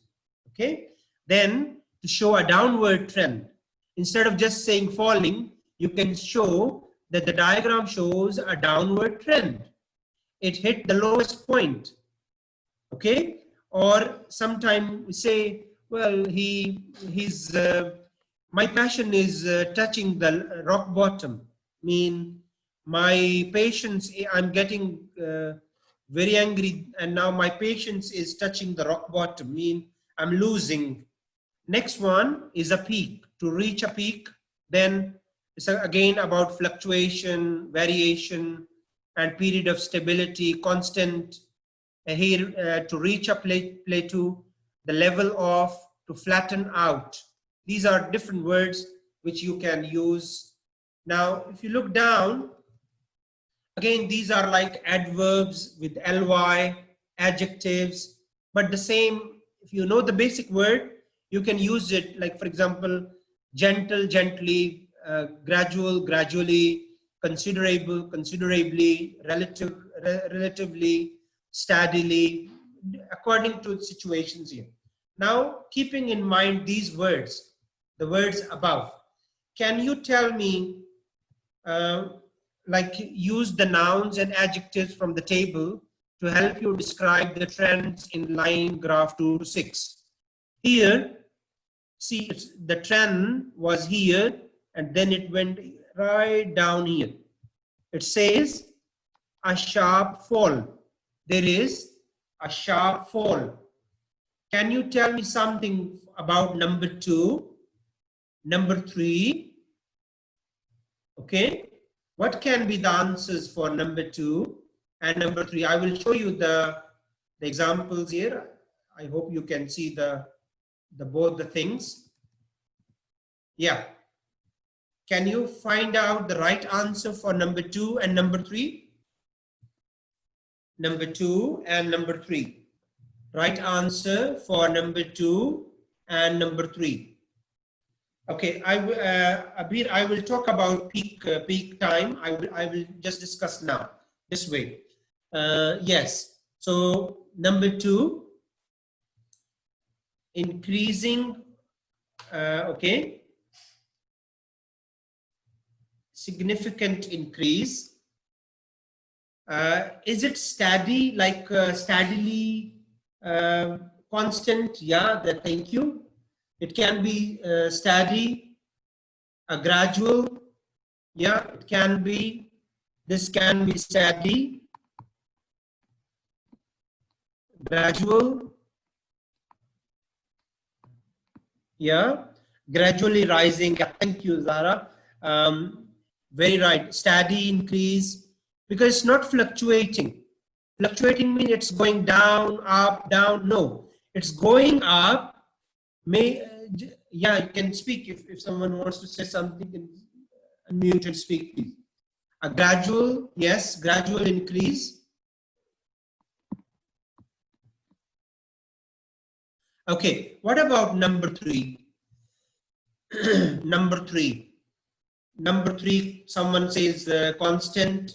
Okay, then to show a downward trend. Instead of just saying falling, you can show that the diagram shows a downward trend. It hit the lowest point. Okay, or sometimes we say, well, my passion is touching the rock bottom. Mean my patience, I'm getting very angry, and now my patience is touching the rock bottom. Mean I'm losing. Next one is a peak. To reach a peak, then it's again about fluctuation, variation, and period of stability, constant. Here to reach a plateau, the level of, to flatten out. These are different words which you can use. Now, if you look down, again, these are like adverbs with ly, adjectives, but the same, if you know the basic word, you can use it, like for example, gentle, gently, gradual, gradually, considerable, considerably, relatively, steadily, according to situations here. Now, keeping in mind these words, the words above, can you tell me, like use the nouns and adjectives from the table to help you describe the trends in line graph 2 to 6. Here, see, the trend was here and then it went right down here. It says a sharp fall. There is a sharp fall. Can you tell me something about number 2, number 3? Okay, what can be the answers for number 2 and number 3? I will show you the examples here. I hope you can see the both the things. Yeah. Can you find out the right answer for number 2 and number 3? Number 2 and number 3. Right answer for number 2 and number 3. Okay, Abir, I will talk about peak time. I will just discuss now this way. Yes. So number 2, increasing. Okay. Significant increase. Is it steady, like steadily constant? Yeah, thank you. It can be steady, gradual. Yeah, it can be. This can be steady. Gradual. Yeah, gradually rising. Thank you, Zara. Very right. Steady increase, because it's not fluctuating. Fluctuating means it's going down, up, down. No, it's going up. Yeah, you can speak if someone wants to say something. Unmute and speak, please. A gradual, yes, gradual increase. Okay, what about number 3? Number 3. Number 3, someone says constant.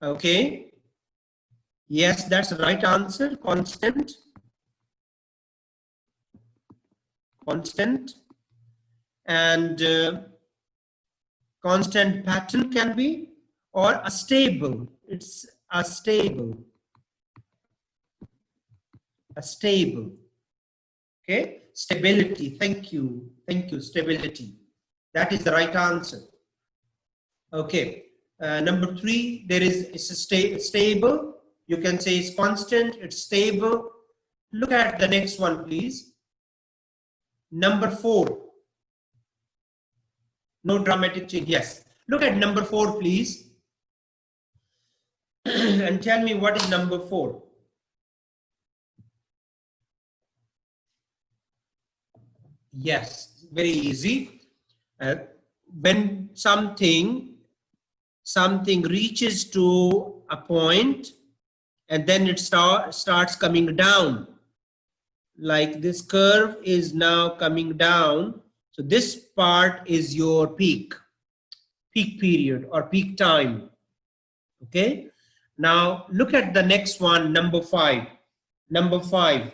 Okay. Yes, that's the right answer. Constant. Constant. And constant pattern can be, or a stable. It's a stable. A stable. Okay. Stability. Thank you. Thank you. Stability. That is the right answer. Okay. Number 3, there is it's a stable. You can say it's constant, it's stable. Look at the next one, please. Number 4. No dramatic change. Yes. Look at number 4, please. And tell me what is number 4. Yes, very easy. When something reaches to a point and then it starts coming down, like this curve is now coming down. So this part is your peak period or peak time. Okay. Now look at the next one, number 5. Number 5.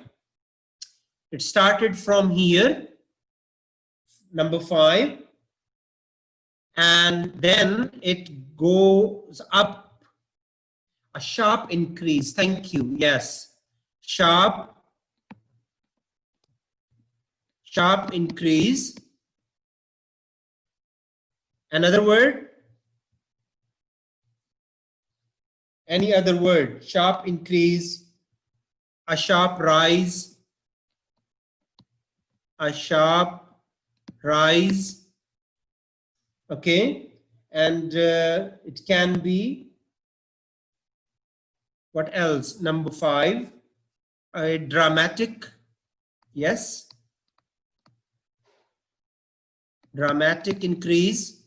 It started from here, number 5, and then it goes up, a sharp increase. Thank you. Yes, sharp increase. Another word? Any other word? Sharp increase, a sharp rise, a sharp rise. Okay. And it can be, what else? Number 5, a dramatic. Yes. Dramatic increase.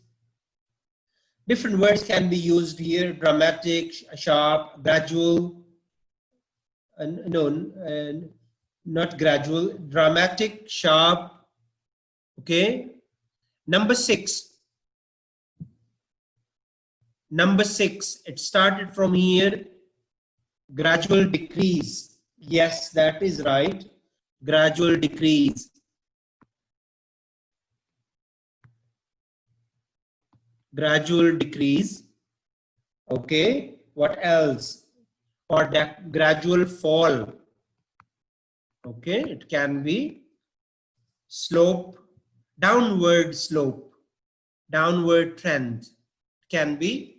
Different words can be used here. Dramatic, sharp, gradual. No, not gradual. Dramatic, sharp. Okay. Number 6. Number 6. It started from here. Gradual decrease. Yes, that is right. Gradual decrease. Gradual decrease. Okay. What else? Or that gradual fall. Okay. It can be slope, downward slope, downward trend. It can be.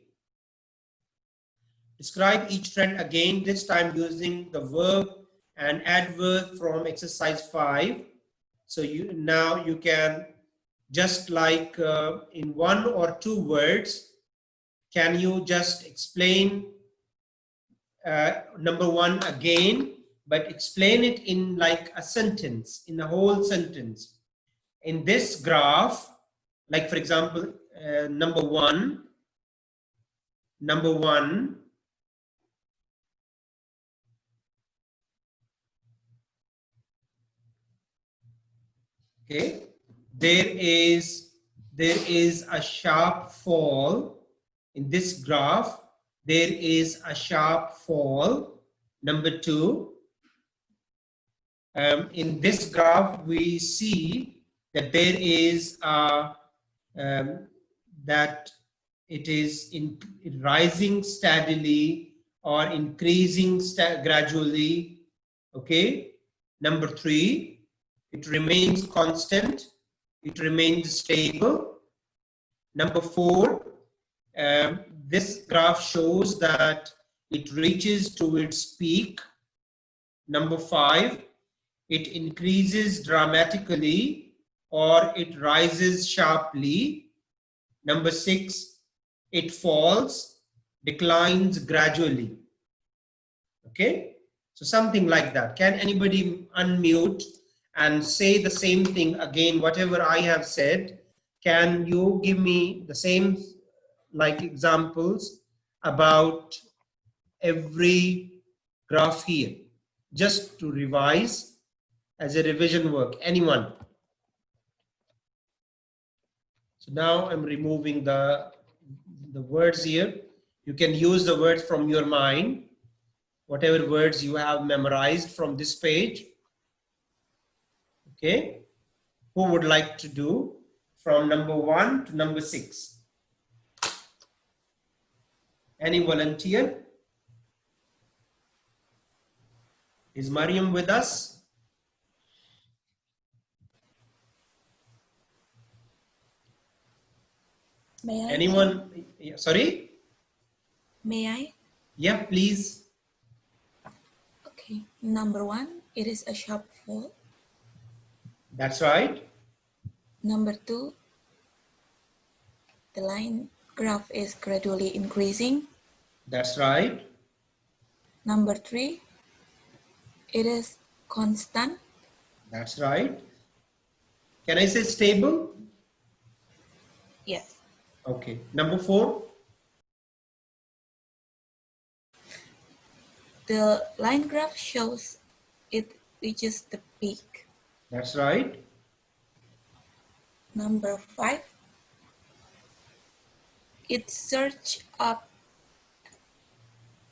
Describe each trend again, this time using the verb and adverb from exercise 5. So now you can, just like in 1 or 2 words, can you just explain number 1 again, but explain it in like a sentence, in a whole sentence. In this graph, like for example, number 1, okay, there is a sharp fall in this graph. There is a sharp fall. Number 2, in this graph we see that there is that it is rising steadily or increasing gradually. Okay. Number 3, it remains constant. It remains stable. Number 4, this graph shows that it reaches to its peak Number 5, it increases dramatically or it rises sharply. Number 6, it falls, declines gradually. Okay, so something like that. Can anybody unmute and say the same thing again, whatever I have said? Can you give me the same like examples about every graph here, just to revise as a revision work? Anyone? So now I'm removing the words here. You can use the words from your mind, whatever words you have memorized from this page. Okay, who would like to do from number 1 to number 6? Any volunteer? Is Mariam with us? May I? Anyone? Sorry? May I? Yeah, please. Okay. Number 1, it is a sharp fall. That's right. Number 2, the line graph is gradually increasing. That's right. Number 3, it is constant. That's right. Can I say stable? Yes. Okay. Number 4. The line graph shows it reaches the peak. That's right. Number 5, it surged up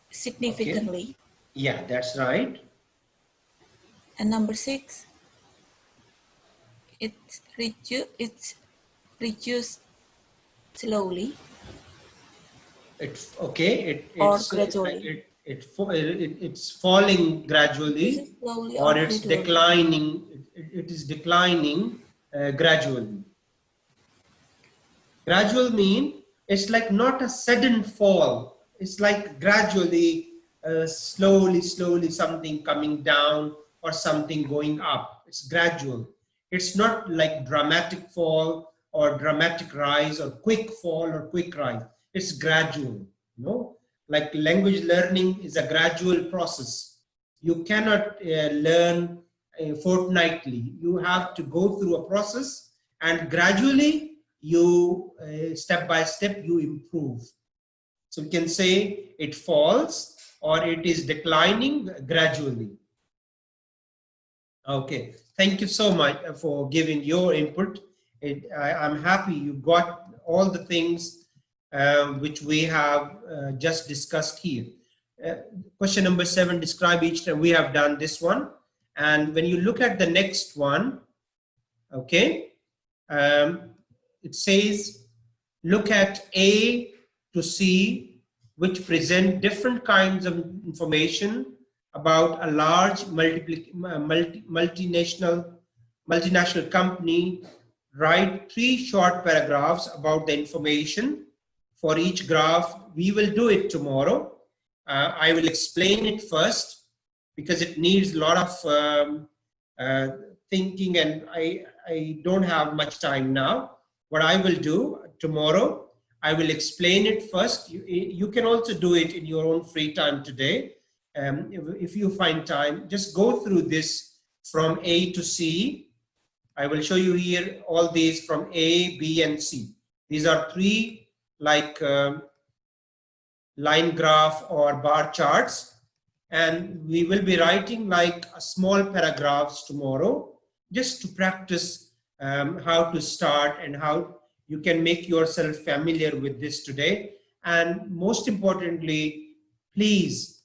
significantly. Yeah, that's right. And number 6, it's reduced slowly. It's okay. Or It's gradually. it's falling gradually, Slowly or it's gradually. declining. It is declining gradually. Gradual mean it's like not a sudden fall. It's like gradually, slowly something coming down or something going up. It's gradual. It's not like dramatic fall or dramatic rise or quick fall or quick rise. It's gradual, you know. Like language learning is a gradual process. You cannot learn fortnightly. You have to go through a process, and gradually you step by step you improve. So we can say it falls or it is declining gradually. Okay, thank you so much for giving your input. I'm happy you got all the things which we have just discussed here. Question number 7, describe each time. We have done this one. And when you look at the next one, okay, it says, look at A to C, which present different kinds of information about a large multinational company. Write 3 short paragraphs about the information for each graph. We will do it tomorrow. I will explain it first because it needs a lot of thinking, and I don't have much time now. What I will do tomorrow, I will explain it first. You can also do it in your own free time today. If you find time, just go through this from A to C. I will show you here all these from A, B, and C. These are 3 like line graph or bar charts, and we will be writing like a small paragraphs tomorrow just to practice how to start and how you can make yourself familiar with this today. And most importantly, please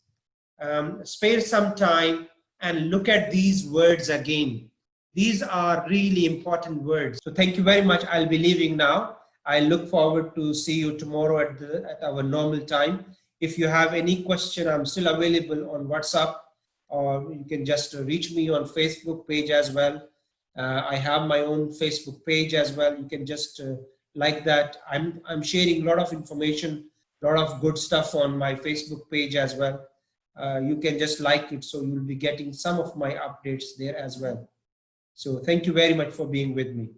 spare some time and look at these words again. These are really important words. So thank you very much. I'll be leaving now. I look forward to see you tomorrow at our normal time. If you have any question, I'm still available on WhatsApp, or you can just reach me on Facebook page as well. I have my own Facebook page as well. You can just like that. I'm sharing a lot of information, a lot of good stuff on my Facebook page as well. you can just like it, so you'll be getting some of my updates there as well. So thank you very much for being with me.